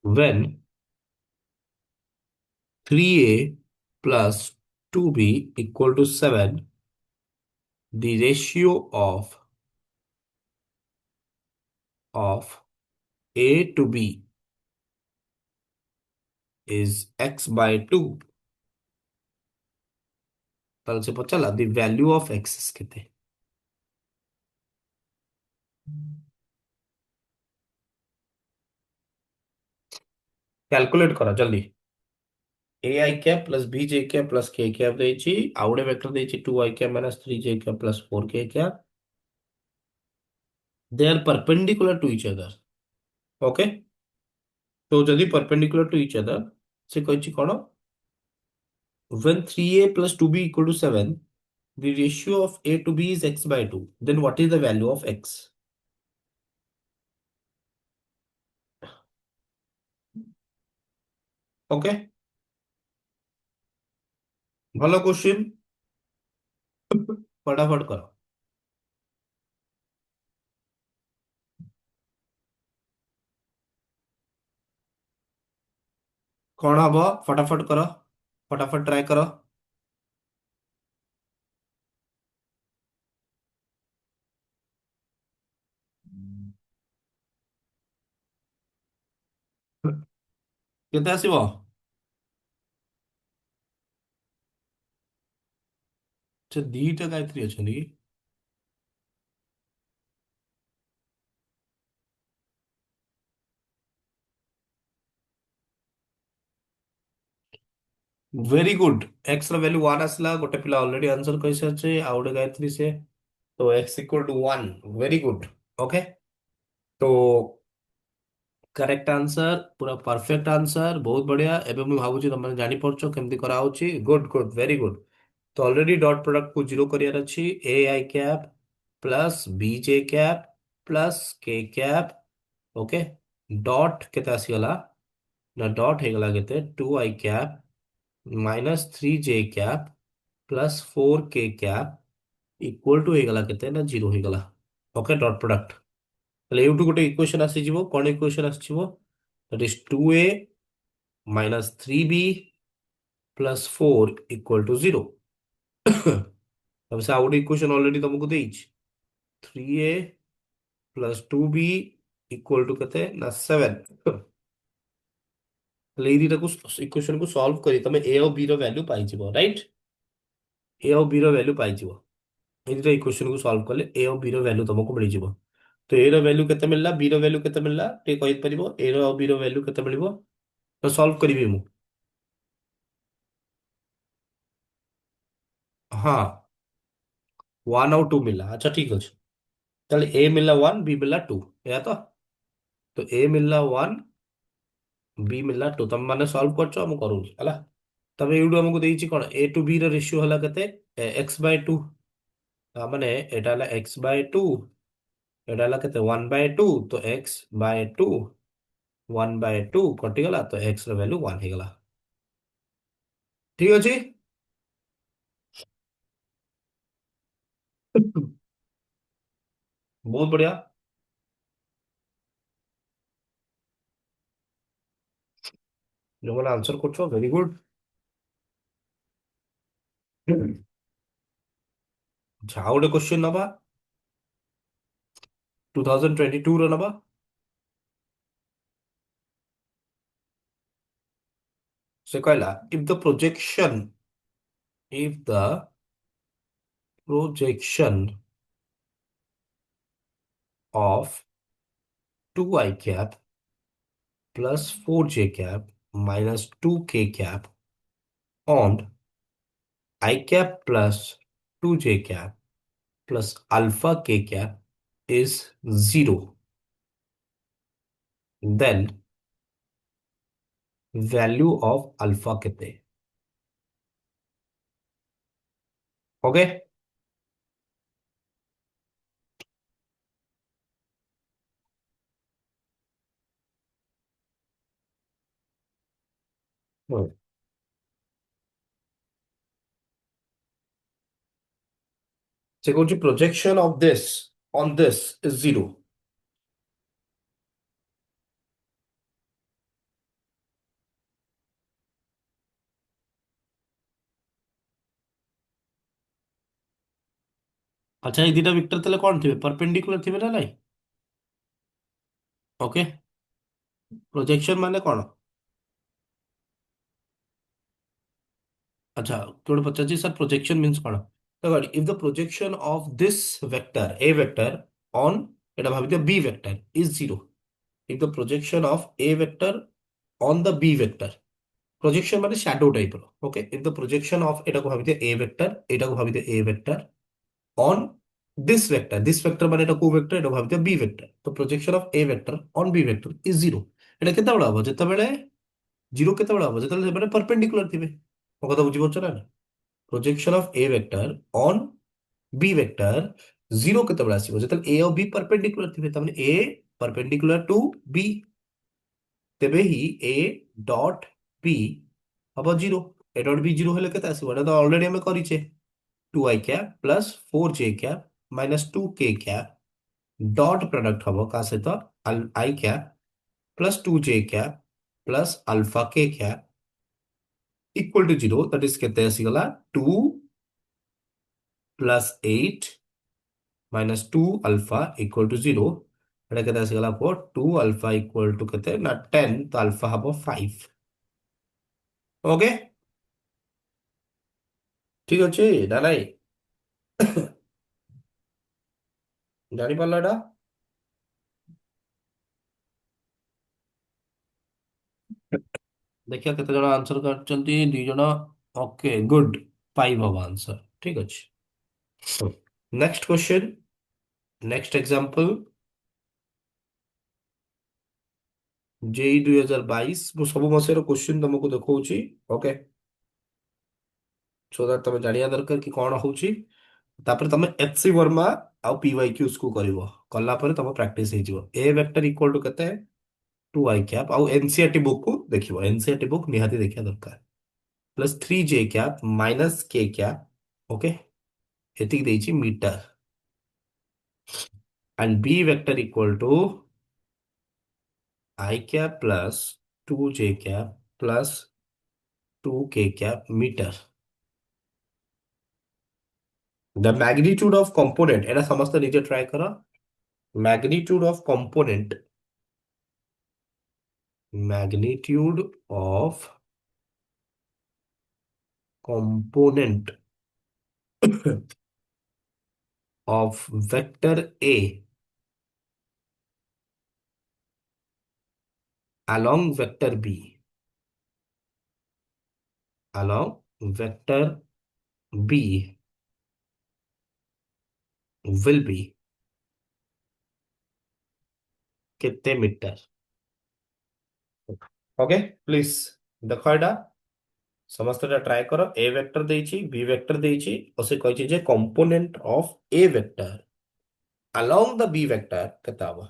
When 3a plus 2b equal to 7, the ratio of a to b is x by 2. তাহলে সে পচালা the value of x is কেতে calculate করা জলদি ai cap plus bj cap plus k cap ଦେଇଛି ଆଉ ଗୋଟେ vector ଦେଇଛି 2i cap minus 3j cap plus 4k cap they are perpendicular to each other okay तो ଯଦି perpendicular to each other ସେ କହିଛି କଣ when 3a plus 2b equal to 7 the ratio of a to b is x by 2 then what is the value of x okay ଭଲ question फटाफट करो कौन hub फटाफट करो फटाफट ट्राई करो କେତେ ଆସିବ ସେ ଦିଟା ଗାୟତ୍ରୀ ଅଛନ୍ତି କି वेरी गुड एक्स ର वैल्यू 1 ଆସିଲା ଗୋଟେ ପିଲା ऑलरेडी आंसर कहि सारछे आ ଗୋଟେ ଗାୟତ୍ରୀ से तो x equal to 1 very good okay तो करेक्ट आंसर पूरा परफेक्ट आंसर बहुत बढ़िया एबे मैं भाबुची तुम जानि परछो केमती करा होची गुड गुड वेरी गुड तो ऑलरेडी डॉट प्रोडक्ट को जीरो करियार अछि A I cap plus B J cap plus K cap okay dot केते आसीगला ना डॉट हेगला केते 2 I cap minus 3 J cap plus 4 K cap equal to हेगला केते ना जीरो हेगला ओके डॉट प्रोडक्ट তাহলে এইটু ଗୋଟେ ইকুয়েশন ଆସିଯିବ କଣ ଇକୁଏସନ ଆସିଯିବ that is 2a minus 3b plus 4 equal to 0 अब से ଆଉ ଗୋଟେ ଇକୁଏସନ ଅଲରେଡି ତମକୁ ଦେଇଛି 3a plus 2b equal to କେତେ ନା 7 ତାହେଲେ ଏଇ ଦିଟାକୁ ଇକ୍वेସନ କୁ ସଲ୍ଭ କରି ତମେ ଏ ଆଉ ବି ର ଭ୍ୟାଲ୍ୟୁ ପାଇଯିବ, ରାଇଟ୍? ଏ ଆଉ ବି ର ଭ୍ୟାଲ୍ୟୁ ପାଇଯିବ। ଏଇ ଦିଟା ଇକ୍वेସନ କୁ ସଲ୍ଭ କଲେ ଏ ଆଉ ବି ର ଭ୍ୟାଲ୍ୟୁ ତମକୁ ମିଳିଯିବ। ତ ଏ ର ଭ୍ୟାଲ୍ୟୁ କେତେ ମିଳିଲା, ବି ର ଭ୍ୟାଲ୍ୟୁ କେତେ ମିଳିଲା ଟିକେ କହିପାରିବ? ଏ ର ଆଉ ବି ର ଭ୍ୟାଲ୍ୟୁ କେତେ ମିଳିବ? ତ ସଲ୍ଭ କରିବି ମୁଁ। ହଁ, 1 ଆଉ 2 ମିଳିଲା। ଆଚ୍ଛା ଠିକ ଅଛି। ତାହେଲେ ଏ ମିଳିଲା 1, ବି ମିଳିଲା 2, ଏୟା ତ ଏ ମିଳିଲା 1, ବି ମିଳିଲା 2। ତମେ ମାନେ ସଲ୍ଭ କରୁଛ, ମୁଁ କରୁଛି ହେଲା। ତମେ ଏଇଠୁ ଆମକୁ ଦେଇଛି କଣ, ଏ ଟୁ ବି ର ରେସିଓ ହେଲା କେତେ? x/2। ତାମାନେ ଏଇଟା ହେଲା x/2, ଏଇଟା ହେଲା କେତେ, 1/2। ତ x/2, 1/2 କଟିଗଲା, ତ x ର ଭ୍ୟାଲୁ 1 ହେଇଗଲା। ଠିକ ଅଛି। ବହୁତ ବଢିଆ। ଯୋଉମାନେ ଆନ୍ସର କରୁଛ, ଭେରି ଗୁଡ। ଆଚ୍ଛା, ଆଉ ଗୋଟେ କ୍ୱେଶ୍ଚନ ନବା, 2022 ର ନବା। ସେ କହିଲା, if the projection of 2 i cap plus 4j cap minus 2k cap on I cap plus 2j cap plus alpha k cap is 0, then value of alpha कितने? ओके। से कौन सी projection of this on this is 0। अच्छा, ये दिटा vector तले कौन थे, perpendicular थे ना, नहीं? ओके। प्रोजेक्शन माने कौन? अच्छा, थोड़े पचास सर, प्रोजेक्शन मीन्स कौन? तो if the projection of this vector a vector on, এটা ভাবি দিও b vector is zero. If the projection of a vector on the b vector, projection মানে শ্যাডো টাইপের। Okay, if the projection of, এটাকে ভাবি দিও এ ভেক্টর, এটাকে ভাবি দিও a vector on this vector মানে এটা কো ভেক্টর, এটা ভাবি দিও বি ভেক্টর। তো projection of a vector on b vector is zero. এটা কেତେବେଳେ হব, যেତେବେଳେ জিরো কেତେବେଳେ হব, যেତେବେଳେ ସେମାନେ ପରପେଣ୍ଡିକୁଲାର ଥିବେ। ମୋ କଥା ବୁଝିପାରୁଛ ନା? Projection of A vector on B vector zero কেତେବେଳେ আসিব, যেତେବେଳେ এ ଆଉ বি পরপেন্ডিকুলার ଥିବେ। তার মানে এ পরপেন্ডিকুলার টু বি, তেবে হি এ ডট বি হব zero. A dot B zero হলে কেতে আসিব, এটা তো অলরেডি আমি করিছে। 2i cap plus 4j cap minus 2k cap dot product হব কা সହିତ I cap plus 2j cap plus alpha k cap equal to zero. That is কেতে আসিগলা 2 plus 8 minus 2 alpha equal to 0। एटा केते आसीगला को 2 अल्फा इक्वल टू केते ना 10, तो अल्फा हबो 5। ओके, ठीक अछि ना नाइ? जानि पारला एटा? देखिए केते जण आंसर करचंती, 2 जण। ओके गुड, 5 हबो आंसर, ठीक अछि। Next question, next example, JEE 2022 मु सब मसेर क्वेश्चन तुमको देखौची। ओके, सो दैट तुम जानिया दरकार कि कोन होउची। तापर तुम एचसी वर्मा आउ पीवाई क्यूज को करिवो, कला पर तुम प्रैक्टिस हे जिवो। ए वेक्टर इक्वल टू केते, 2 i कैप आउ एनसीईआरटी बुक को देखिवो, एनसीईआरटी बुक निहाती देखिया दरकार। Plus 3j cap minus k cap. Okay, एतिक देइची metre. And B vector equal to i cap plus 2j cap plus 2k cap metre. The magnitude of component, एटा समस्त नीचे ट्राई करो। Magnitude of component magnitude of component of vector A along vector B, along vector B will be कितने metre? Okay please देखो एटा समस्त try करो A vector देइछि बी वेक्टर देइछि और से कहिछि जे component of A vector along the b vector केता हबो?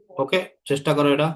ओके चेष्टा करो एटा।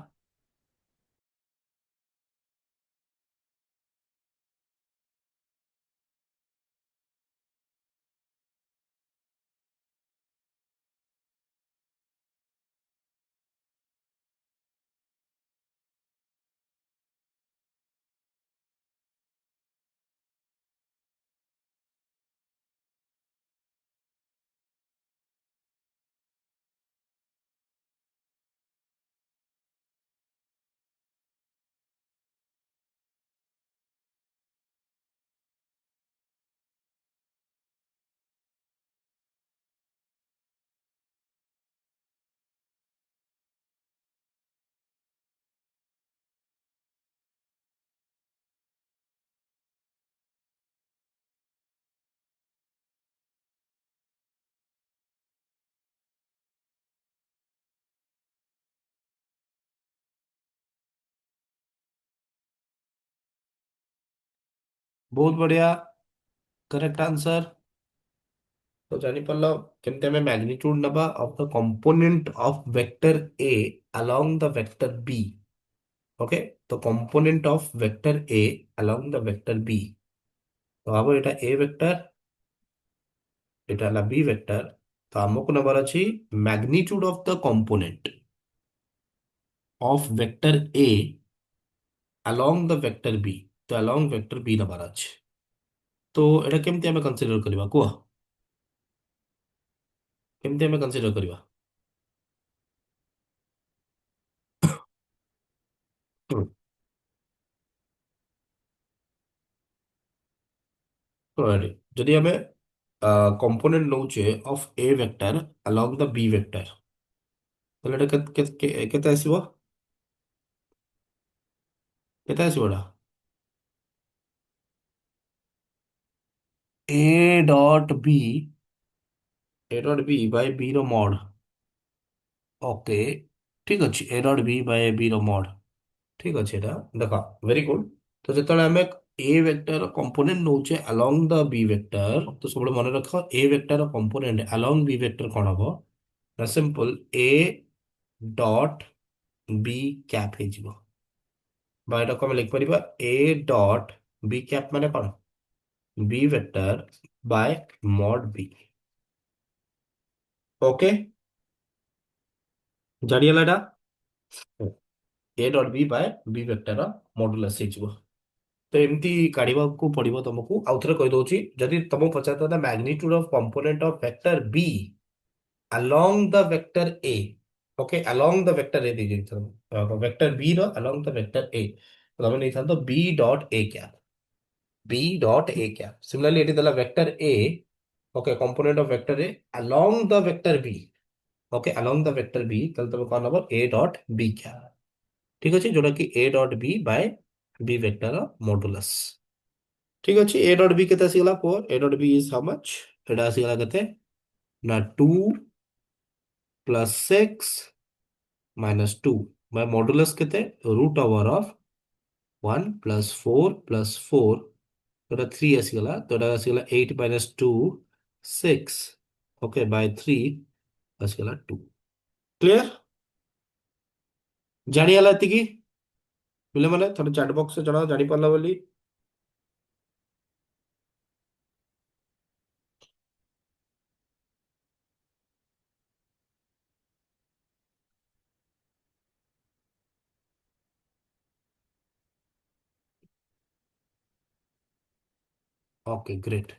बहुत बढ़िया करेक्ट आंसर। तो जानी पारल केमते हमें मैग्नीट्यूड नबा of the component of vector A along the vector B. Okay तो component of vector A along the vector B तो हम एटा ए वेक्टर एटा ला बी वेक्टर तो हमको नंबर अछि magnitude of the component of vector A along the vector B तो along vector b number अछि। तो एटा केमते हमें कंसीडर करबा को केमते हमें कंसीडर करबा? Alright, যদি ଆମେ କମ୍ପୋନେଣ୍ଟ ନଉଛେ of A vector along the B vector ତାହେଲେ ଏଟା କେତେ ଆସିବ? କେତେ ଆସିବ ଏଟା? A dot B A dot B by B ର ମଡ। ଓକେ ଠିକ ଅଛି ଏ ଡଟ୍ ବି ବାଇ ବି ର ମଡ ଠିକ ଅଛି ଏଟା ଦେଖ ଭେରି ଗୁଡ। ତ ଯେତେବେଳେ ଆମେ ଏ vector component ନଉଛେ along the B vector ତ ସବୁବେଳେ ମନେ ରଖ ଏ ଭେକ୍ଟର କମ୍ପୋନେଣ୍ଟ along ବି ଭେକ୍ଟର କଣ ହବ ନା ସିମ୍ପଲ ଏ ଡଟ୍ ବି କ୍ୟାପ୍ ହେଇଯିବ বা এটাকে ଆମେ ଲେଖିପାରିବା ଏ ଡଟ୍ ବି କ୍ୟାପ୍ ମାନେ କଣ ବି ଭେକ୍ଟର ବାय ମଡ ବି। ଓକେ ଜାଣିଗଲା ଏଟା A dot B ବାय B vector ମଡୁଲସ୍ ହେଇଯିବ। ତ ଏମିତି କାଢିବାକୁ ପଡିବ ତମକୁ ଆଉ ଥରେ କହିଦଉଛି ଯଦି ତମକୁ ପଚାରିଥାନ୍ତା magnitude of component of vector B along the vector a okay along the vector a ଦେଇଯାଇଥାନ୍ତ vector b ର along the vector a ତ ତମେ ନେଇଥାନ୍ତ b dot a cap b dot a cap similarly एटी देला vector a okay component of vector a along the vector b okay along the vector b तल तब कौन हबो a डॉट b कैप ठीक अछि जोटा कि a dot b by b vector modulus ठीक अछि a डॉट b केते आसीगला 4 a dot b is how much एटा आसीगला केते ना 2 प्लस 6 माइनस 2 बाय मॉडुलस केते root over of 1 plus 4 plus 4 तो 3 आसीगला तो एटा आसीगला 8 माइनस 2 6 ओके बाय 3 आसीगला 2 क्लियर जानी हला एतिकी पिले माने थोड़े चैट बॉक्स से जणा जानी पारला बोली ओके ग्रेट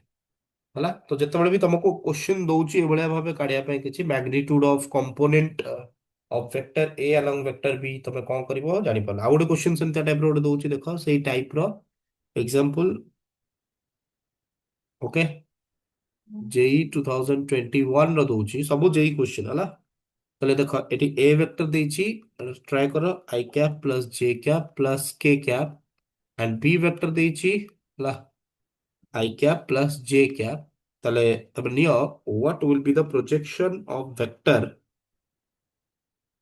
हला तो जेतेबेले भी तुमको क्वेश्चन दउची ए भलिया भाबे काढिया पे किछि magnitude of component of vector A along vector b तमे कोन करबो जानि पारला आ गोटे क्वेश्चन सेमता टाइप रो गोटे दउची देखो सेही टाइप रो एग्जांपल ओके जेई 2021 रो दउची सब जेई क्वेश्चन हला তাহলে দেখো এটি এ ভেক্টর দিয়েছি ট্রাই করো i cap plus j cap plus k cap and b vector দিয়েছি ହେଲା i cap plus j cap তাহলে তবে নিও what will be the projection of vector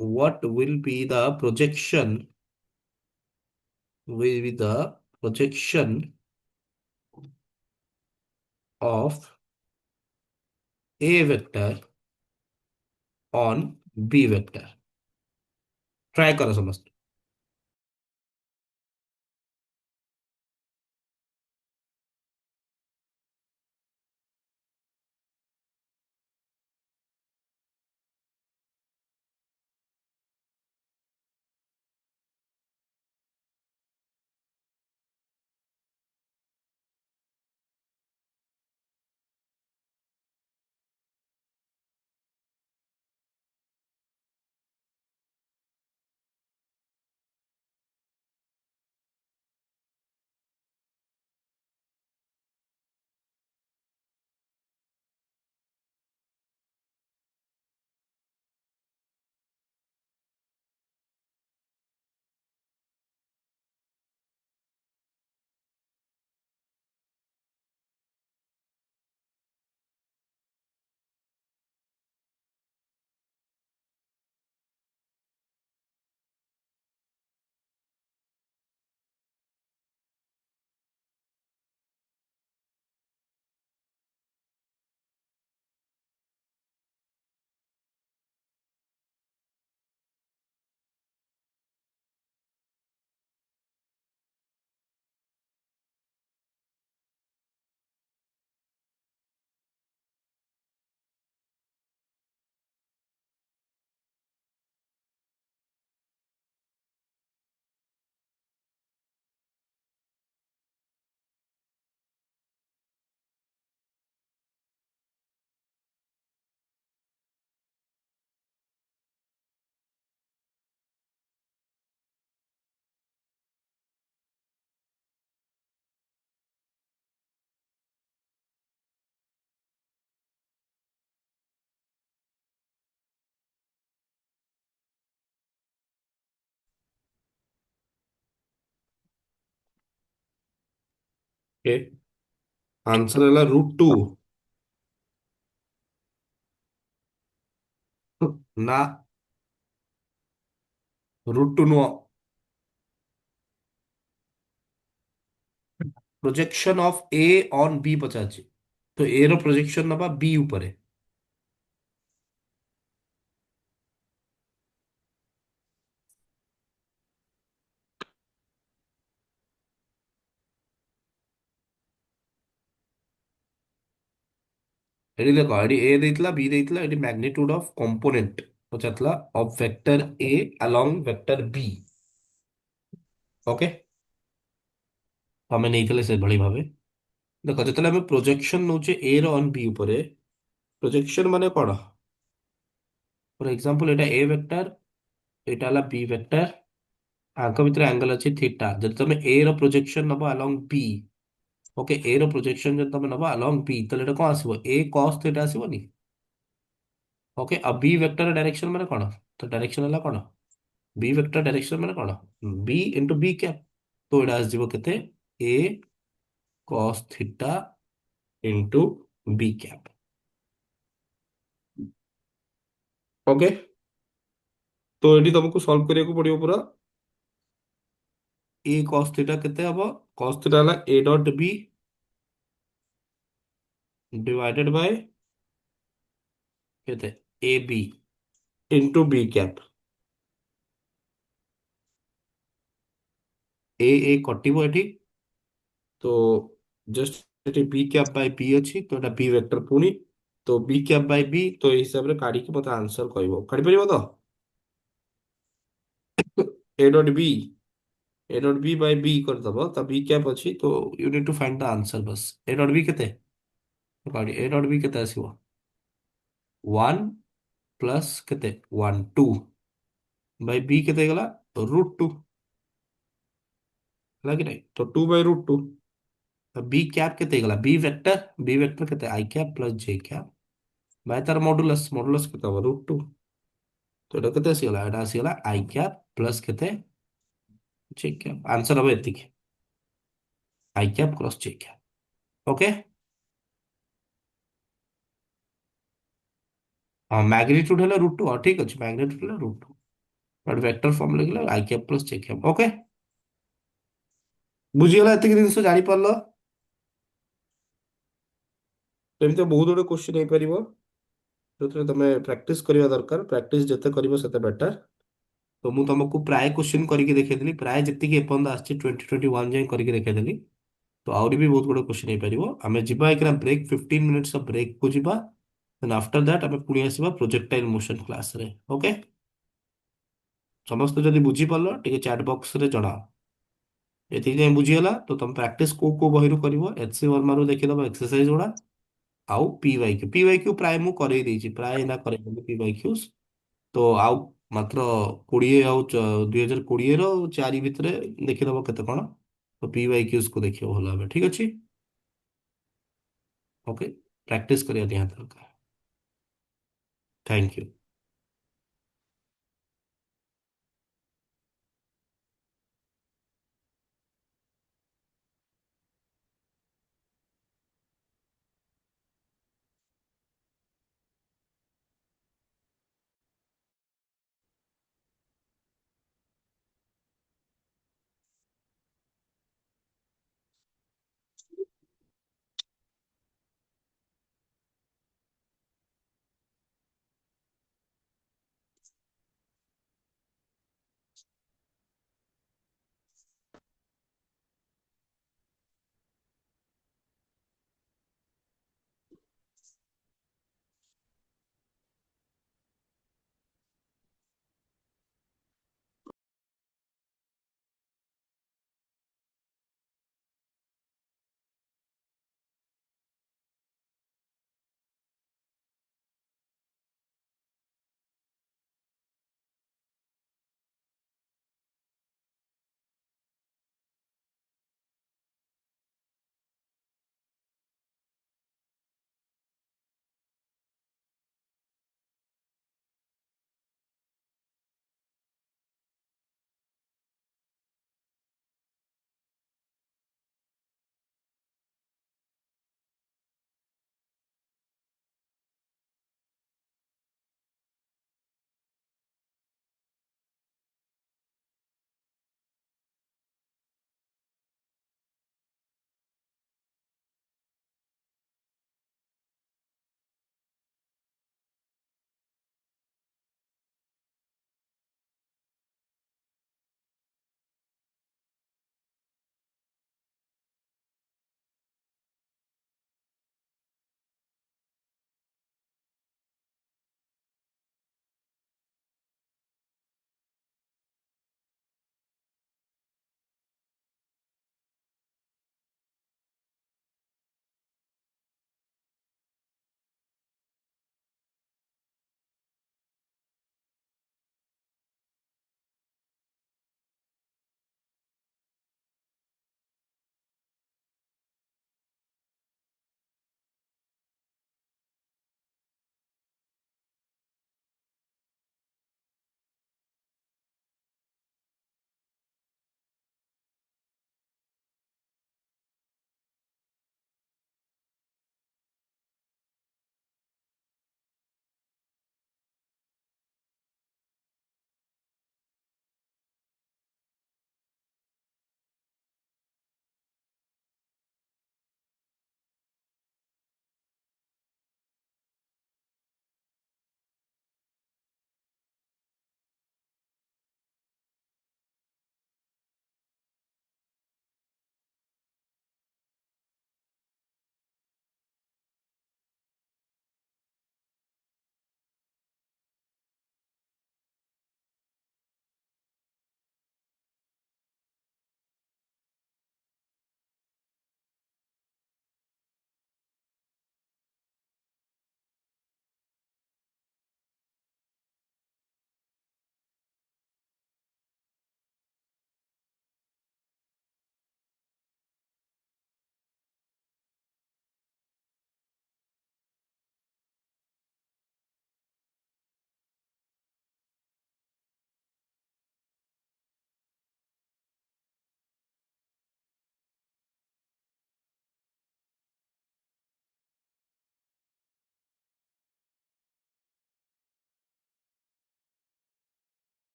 what will be the projection will be the projection of a vector on b vector try করো সমস্ত okay answer है √2 ना √2 नुह projection of A on B पचाची तो ए रो प्रोजेक्शन नबा B ऊपर ଏଠି ଦେଖ ଏଠି ଏ ଦେଇଥିଲା ବି ଦେଇଥିଲା ଏଠି ମ୍ୟାଗ୍ନିଟ୍ୟୁଡ ଅଫ କମ୍ପୋନେଣ୍ଟ ପଚାରିଥିଲା of vector A along vector B okay ଆମେ ନେଇଥିଲେ ସେଭଳି ଭାବେ ଦେଖ ଯେତେବେଳେ ଆମେ ପ୍ରୋଜେକ୍ସନ ନଉଛେ ଏ ର ଅନ୍ ବି ଉପରେ ପ୍ରୋଜେକ୍ସନ ମାନେ କଣ ଫର ଏକ୍ସାମ୍ପଲ ଏଇଟା ଏ ଭେକ୍ଟର ଏଇଟା ହେଲା ବି ଭେକ୍ଟର ଆଙ୍କ ଭିତରେ ଆଙ୍ଗେଲ ଅଛି ଥିଟା ଯଦି ତମେ ଏ ର ପ୍ରୋଜେକ୍ସନ ନବ ଆଲଙ୍ଗ ବି ଓକେ ଏ ର ପ୍ରୋଜେକ୍ସନ ଯଦି ତମେ ନବ ଆଲଙ୍ଗ ବି ତାହେଲେ ଏଟା କଣ ଆସିବ ଏ କସ୍ ଥିଟା ଆସିବନି ଓକେ ଆଉ ବି ଭେକ୍ଟର ଡାଇରେକ୍ସନ ମାନେ କଣ ତ ଡାଇରେକ୍ସନ ହେଲା କଣ बी वेक्टर डायरेक्शन ମାନେ କଣ बी इंटू बी कैप तो ଏଇଟା ଆସିଯିବ କେତେ a cos theta into B cap okay तो ଏଠି ତମକୁ ସଲ୍ଭ କରିବାକୁ ପଡିବ ପୁରା ए cos थीटा କେତେ ହବ cos थीटा ହେଲା a dot B divided by केते A B into B cap A कटिबो एठी तो जस्ट एठी बी कैप बाय बी अछि तो एटा बी वेक्टर पुनी तो बी कैप बाय बी तो ए हिसाब रे काढी के मते आंसर कहबो काढी परिबो तो a dot b a dot b by b कर दबो तो बी कैप अछि तो you need to find the answer बस ए डॉट बी केते काढी ए डॉट बी केते आसीबो 1 प्लस केते 1 2 बाय बी केते गला √2 ହେଲା କି ନାଇଁ ତ 2/√2 बी कैप केते गला बी वेक्टर केते I cap plus J cap by तार मॉडुलस मॉडुलस केते हो √2 तो एटा केते आसीगला एटा आसीगला आई कैप प्लस केते जे कैप आंसर अब एतिक आई कैप क्रॉस जे कैप ओके हाँ मैग्नीट्यूड है √2 हाँ ठीक अच्छे मैग्नीट्यूड है √2 बट वेक्टर फॉर्म लिखले आई कैप प्लस जे कैप ओके बुझीगला एतिक जिनिस जानि पारलो तो एमती बहुत गुड क्वेश्चन हो पारिबो जोथरे तमे प्रैक्टिस करिवा दरकार प्रैक्टिस जते करिवो सेते बेटर तो मु तुमको प्राय क्वेश्चन करके देखैदेली प्राय जति के एपन आछि 2021 जाय करके देखैदेली तो आउरी भी बहुत गुड क्वेश्चन हो पारिबो आमे जिबा एकरा ब्रेक 15 मिनिट्स ऑफ ब्रेक को जिबा देन आफ्टर दैट आमे पुणी आसीबा प्रोजेक्टाइल मोशन क्लास रे ओके समस्त जदि बुझी पारलो टिके चैट बॉक्स रे जणाओ एति जाय बुझीगला तो तुम प्रैक्टिस को बहिरु करिवो एचसी वर्मा रो देखिदबो एक्सरसाइज गुडा आउ पी वाई क्यू प्राय मु करई ଦେଇଛି प्राय ना करे पी वाई क्यू तो आउ मात्र 20 ଆଉ 2020 ର 4 ଭିତରେ ଦେଖିଦବ କେତେ କଣ ତ ପି ୱାଇ କ୍ୟୁଜ କୁ ଦେଖିବ ଭଲ ଭାବେ ଠିକ ଅଛି ଓକେ ପ୍ରାକ୍ଟିସ କରିବା ନିହାତି ଦରକାର ଥ୍ୟାଙ୍କ ୟୁ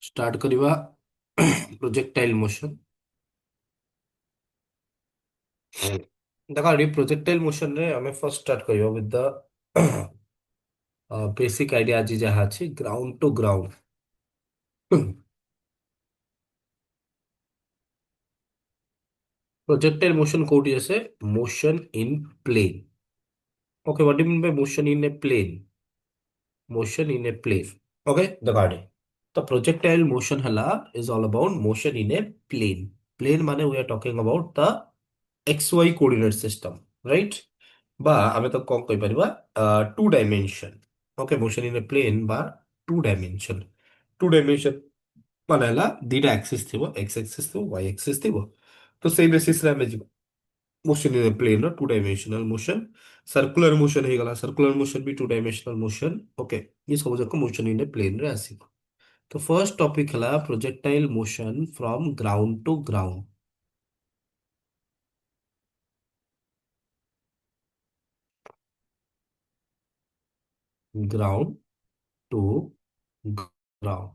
स्टार्ट करवा प्रोजेक्टाइल मोशन। देखो ये प्रोजेक्टाइल मोशन रे हमें फर्स्ट स्टार्ट करवा विद द बेसिक आइडिया आज जहाँ अच्छी ground to ground. Projectile motion कोड जैसे motion in plane. Okay what do mean by motion in a plane? Motion in a plane. Okay देखो तो प्रोजेक्टाइल मोशन हला is all about motion in a plane. Plane माने we are talking about the x Y coordinate system, right? बा आमे तो कौन कहि परिबा two dimension. Okay motion in a plane बा टू डायमेंशन। टू डायमेंशन माने हला दीटा एक्सिस थिबो, एक्स एक्सिस थिबो वाई एक्सिस थिबो। तो सेही बेसिस रे हमें motion in a plane two dimensional motion. Circular motion हे गला, सर्कुलर मोशन भी टू डायमेंशनल मोशन। ओके ये सब जाक मोशन इन ए प्लेन रे आसीबो। तो फर्स्ट टॉपिक है projectile motion from ground to ground. Ground to ground.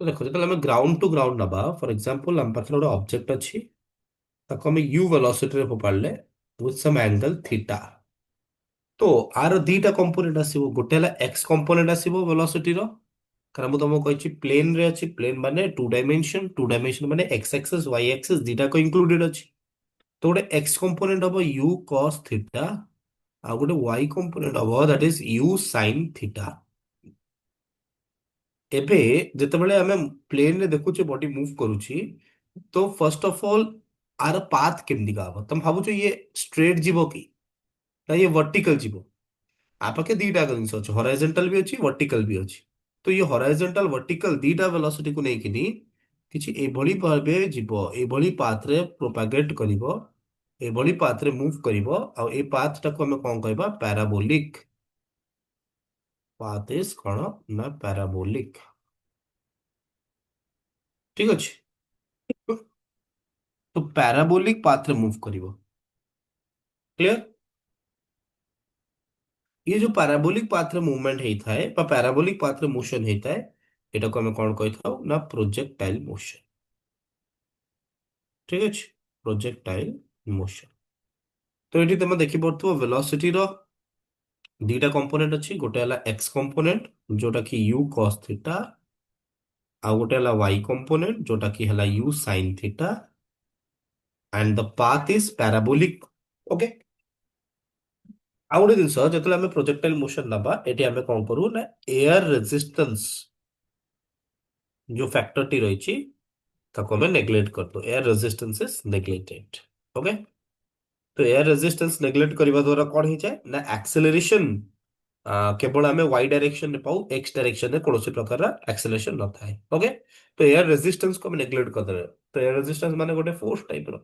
तो देखो जो ग्राउंड टू ग्राउंड नबा फॉर एग्जांपल हम पाखरे गोटे ऑब्जेक्ट अच्छी ताको हम यू वेलोसिटी रे फोपाड़ले विथ सम एंगल थीटा। तो आर दीटा कंपोनेंट आसीबो, गोटे हला एक्स कंपोनेंट आसीबो वेलोसिटी रो, कारण मु तुमको कहिछि प्लेन रे अछि, प्लेन माने टू डायमेंशन माने एक्स एक्सिस वाई एक्सिस दीटा को इंक्लूडेड अछि। तो गोटे एक्स कंपोनेंट हबो यू cos थीटा, आ गोटे वाई कंपोनेंट हबो that is you sin theta. एबे जेतेबेले आमे प्लेन रे देखुचे बॉडी मूव करूची, तो फर्स्ट ऑफ ऑल आर पाथ केमदी का हबो? तुम भाबुଛ ये स्ट्रेट जीवो कि ना ये वर्टिकल जीवो? आ पाखे दीटा जिनिस अछि, हॉरिजॉन्टल भी अछि वर्टिकल भी अछि। तो ये हॉरिजॉन्टल वर्टिकल दीटा वेलोसिटी को नेकिनी किछि एभली भाबे जीवो, एभली पाथ रे प्रोपागेट करिवो, एभली पाथ रे मूव करिवो। आ ए पाथ टाको हम कोन कहबा? पैराबोलिक पाथ इज कोन ना पैराबोलिक। ठीक अछि। तो पैराबोलिक पाथ रे मूव करिवो। क्लियर? ये जो पैराबोलिक पाथ रे मूवमेंट हेइथाय बा पैराबोलिक पाथ रे मोशन हेइथाय, एटा को हम कोन कहिथाउ ना प्रोजेक्टाइल मोशन। ठीक अछि, प्रोजेक्टाइल मोशन। तो एठी तमे देखि पड़थुव वेलोसिटी रो दीटा कंपोनेंट अछि, गोटे हला एक्स कंपोनेंट जोटा कि u cos थीटा, आ गोटे हला y कंपोनेंट जोटा कि हला u sin theta, and the path is parabolic. Okay आ गोटे जिंस जेतले हमें प्रोजेक्टाइल मोशन नबा, एठी हमें कोन करू ना एयर रेजिस्टेंस जो फैक्टर टी रहिछि ताको हमें नेग्लेक्ट कर दो। Air resistance is neglected. Okay तो एयर रेजिस्टेंस नेग्लेक्ट करबा द्वारा कोन हो जाए ना एक्सेलरेशन केवल आम वाई डायरेक्शन में पाऊ, एक्स डायरेक्शन में कौन प्रकार एक्सेलरेशन न थाए। ओके तो एयर रेजिस्टेंस को हम नेग्लेक्ट करदे। तो एयर रेजिस्टेंस माने गोटे फोर्स टाइप रो।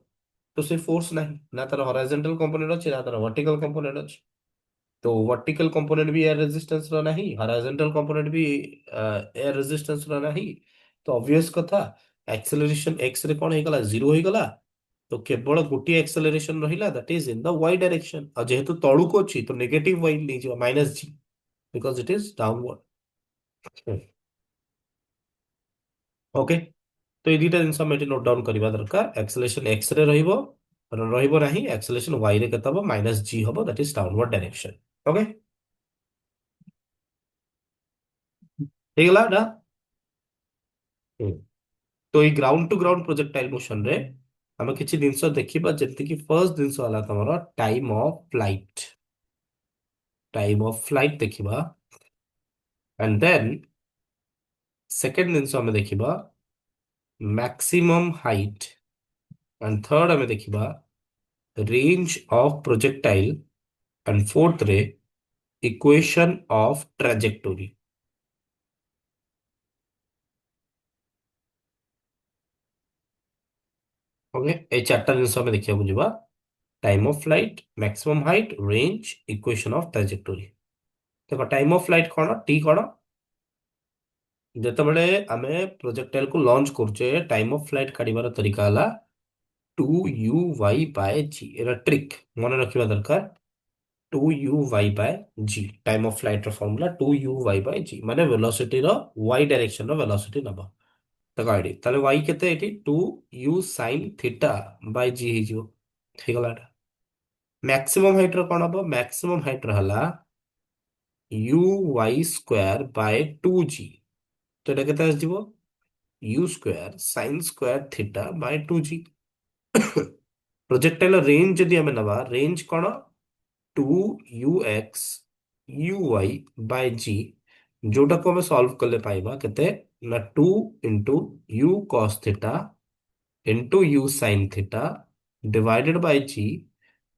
तो से फोर्स नहीं ना तार हॉरिजॉन्टल कंपोनेंट अछि ना तार वर्टिकल कंपोनेंट अछि। तो वर्टिकल कंपोनेंट भी एयर रेजिस्टेंस रो नहीं, हॉरिजॉन्टल कंपोनेंट भी एयर रेजिस्टेंस रो नहीं। तो ऑब्वियस कथा एक्सेलरेशन एक्स रे कोन हेगला? जीरो हेगला। तो केवल गोटे एक्सेलरेशन रहिला that is in the y direction. और जेहेतु तळुक अछि तो नेगेटिव वाई नहीं minus g, because it is downward. Okay तो ये दुटा जिनस नोट डाउन करवा दरकार। एक्सेलरेशन एक्स रे रहिबो रहिबो नहीं, एक्सेलरेशन वाई रे केते हबो? माइनस जी हबो, that is downward direction. Okay हेगला ना। हम्म। तो ये ground to ground projectile motion रे हमें किछि जिनस देखिबा, जेंति कि फर्स्ट जिनस वाला तमरो time of flight. Time of flight देखिबा, एंड देन सेकंड जिनस हमें देखिबा मैक्सिमम हाइट, एंड थर्ड हमें देखिबा range of projectile, and fourth रे इक्वेशन ऑफ ट्रेजेक्टोरी। ओके ये चार्टा जिनस हमें देखिया बुझिबा, time of flight, maximum height, range, equation of trajectory. देखो टाइम ऑफ फ्लाइट कौन टी कौन? जेतेबेले आमे प्रोजेक्टाइल को लॉन्च करछे टाइम ऑफ फ्लाइट काढिबार तरीका हला 2u y by g। एरा ट्रिक मन रखिबा दरकार। Two u y by g. Time of flight ର formula two u y by g ମାନେ velocity ର y direction ର velocity ନବ। ତାକୁ ଆଇଡି ତାହେଲେ y କେତେ ଏଠି two u sine theta by g ହେଇଯିବ। ହେଇଗଲା ଏଟା। ମ୍ୟାକ୍ସିମମ୍ ହାଇଟ୍ ର କଣ ହବ? ମ୍ୟାକ୍ସିମମ୍ ହାଇଟ୍ ର ହେଲା u y square by two g. तो এটা কেতে আসଯିବ u square sine square theta by two g. Projectile range जदि आमे नबा रेंज कौन two u x u y by g जोटा को हमें सॉल्व कले पाइबा केते ना two into u cos theta into u sine theta divided by g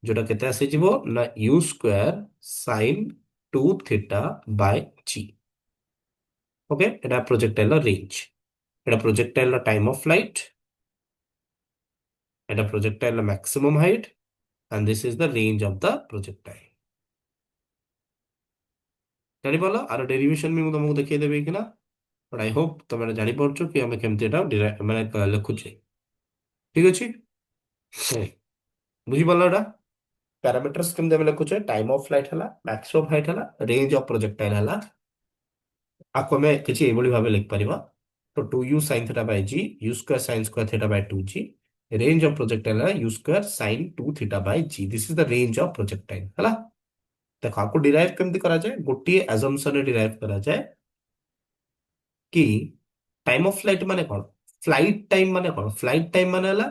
जोटा केते आसी जिवो ना u square sine two theta by g. Okay Etah projectile range एटा प्रोजेक्टाइल टाइम ऑफ फ्लाइट एटा projectile maximum height and this is the range of the projectile। ଜାଣିପାରିଲ ଆର derivation ବି ମୁଁ ତମକୁ ଦେଖେଇଦେବି କି ନା ବଟ୍ ଆଇ ହୋପ ତମେ ଜାଣିପାରୁଛ କି ଆମେ କେମିତି ଏଟା ମାନେ ଲେଖୁଛେ। ଠିକ ଅଛି। ହୁଁ। ବୁଝିପାରିଲ ଏଟା ପ୍ୟାରାମିଟର୍ସ କେମିତି ଆମେ ଲେଖୁଛେ ଟାଇମ ଅଫ ଫ୍ଲାଇଟ୍ ହେଲା ମ୍ୟାକ୍ସିମମ୍ ହାଇଟ୍ ହେଲା ରେଞ୍ଜ ଅଫ ପ୍ରୋଜେକ୍ଟାଇଲ ହେଲା। ଆକୁ ଆମେ କିଛି ଏଇଭଳି ଭାବେ ଲେଖିପାରିବା ତ two u sine theta by g u square sine square theta by two g range of projectile है u square sine two theta by g this is the range of projectile है। देखो आपको डिराइव केमती करा जाए गोटे assumption derive करा जाए कि टाइम ऑफ फ्लाइट माने कौन फ्लाइट टाइम माने कौन फ्लाइट टाइम माने हला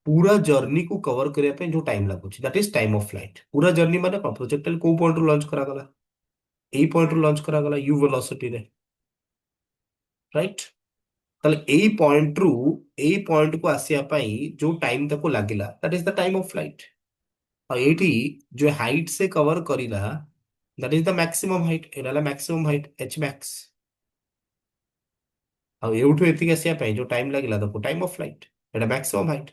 पूरा जर्नी को कवर करने पे जो टाइम लागुची that is time of flight. पूरा जर्नी माने कौन प्रोजेक्टाइल को पॉइंट रू लॉन्च करा गला एई पॉइंट रू लॉन्च करा गला यू वेलोसिटी रे राइट। ताले एई पॉइंट रू एई पॉइंट को आसिया पाई जो टाइम तको लागिला that is the time of flight. और एठी जो हाइट से कवर करिला that is the maximum height एला मैक्सिमम हाइट एच मैक्स। ଆଉ ଏଉଠୁ ଏତିକି ଆସିବା ପାଇଁ ଯୋଉ ଟାଇମ ଲାଗିଲା ତାକୁ ଟାଇମ ଅଫ ଫ୍ଲାଇଟ ଏଟା ମ୍ୟାକ୍ସିମମ୍ ହାଇଟ୍।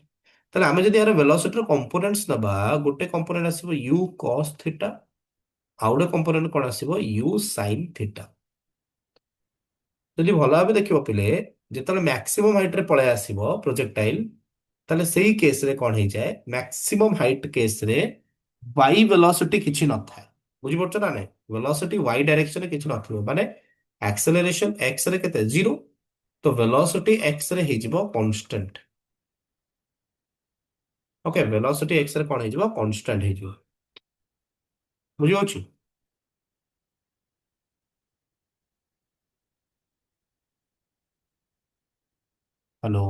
ତାହେଲେ ଆମେ ଯଦି ଏହାର ଭେଲୋସିଟିର କମ୍ପୋନେଣ୍ଟସ ନବା ଗୋଟେ କମ୍ପୋନେଣ୍ଟ ଆସିବ ୟୁ କସ୍ ଥିଟା ଆଉ ଗୋଟେ କମ୍ପୋନେଣ୍ଟ କଣ ଆସିବ ୟୁ ସାଇନ୍ ଥିଟା। ଯଦି ଭଲ ଭାବେ ଦେଖିବ ପିଲେ ଯେତେବେଳେ ମ୍ୟାକ୍ସିମମ୍ ହାଇଟ୍ ରେ ପଳେଇ ଆସିବ ପ୍ରୋଜେକ୍ଟାଇଲ ତାହେଲେ ସେଇ କେସରେ କଣ ହେଇଯାଏ ମ୍ୟାକ୍ସିମମ୍ ହାଇଟ୍ କେସରେ ୱାଇ ଭେଲୋସିଟି କିଛି ନଥାଏ। ବୁଝିପାରୁଛ ନା ନାଇଁ ଭେଲୋସିଟି ୱାଇ ଡାଇରେକ୍ସନରେ କିଛି ନଥିବ ମାନେ ଆକ୍ସେଲରେସନ ଏକ୍ସ ରେ କେତେ ଜିରୋ तो वेलोसिटी एक्स रे ହେଇଯିବ constant. Okay velocity X ray କଣ ହେଇଯିବ କନଷ୍ଟାଣ୍ଟ ହେଇଯିବ। ବୁଝିପାରୁଛୁ। ହ୍ୟାଲୋ।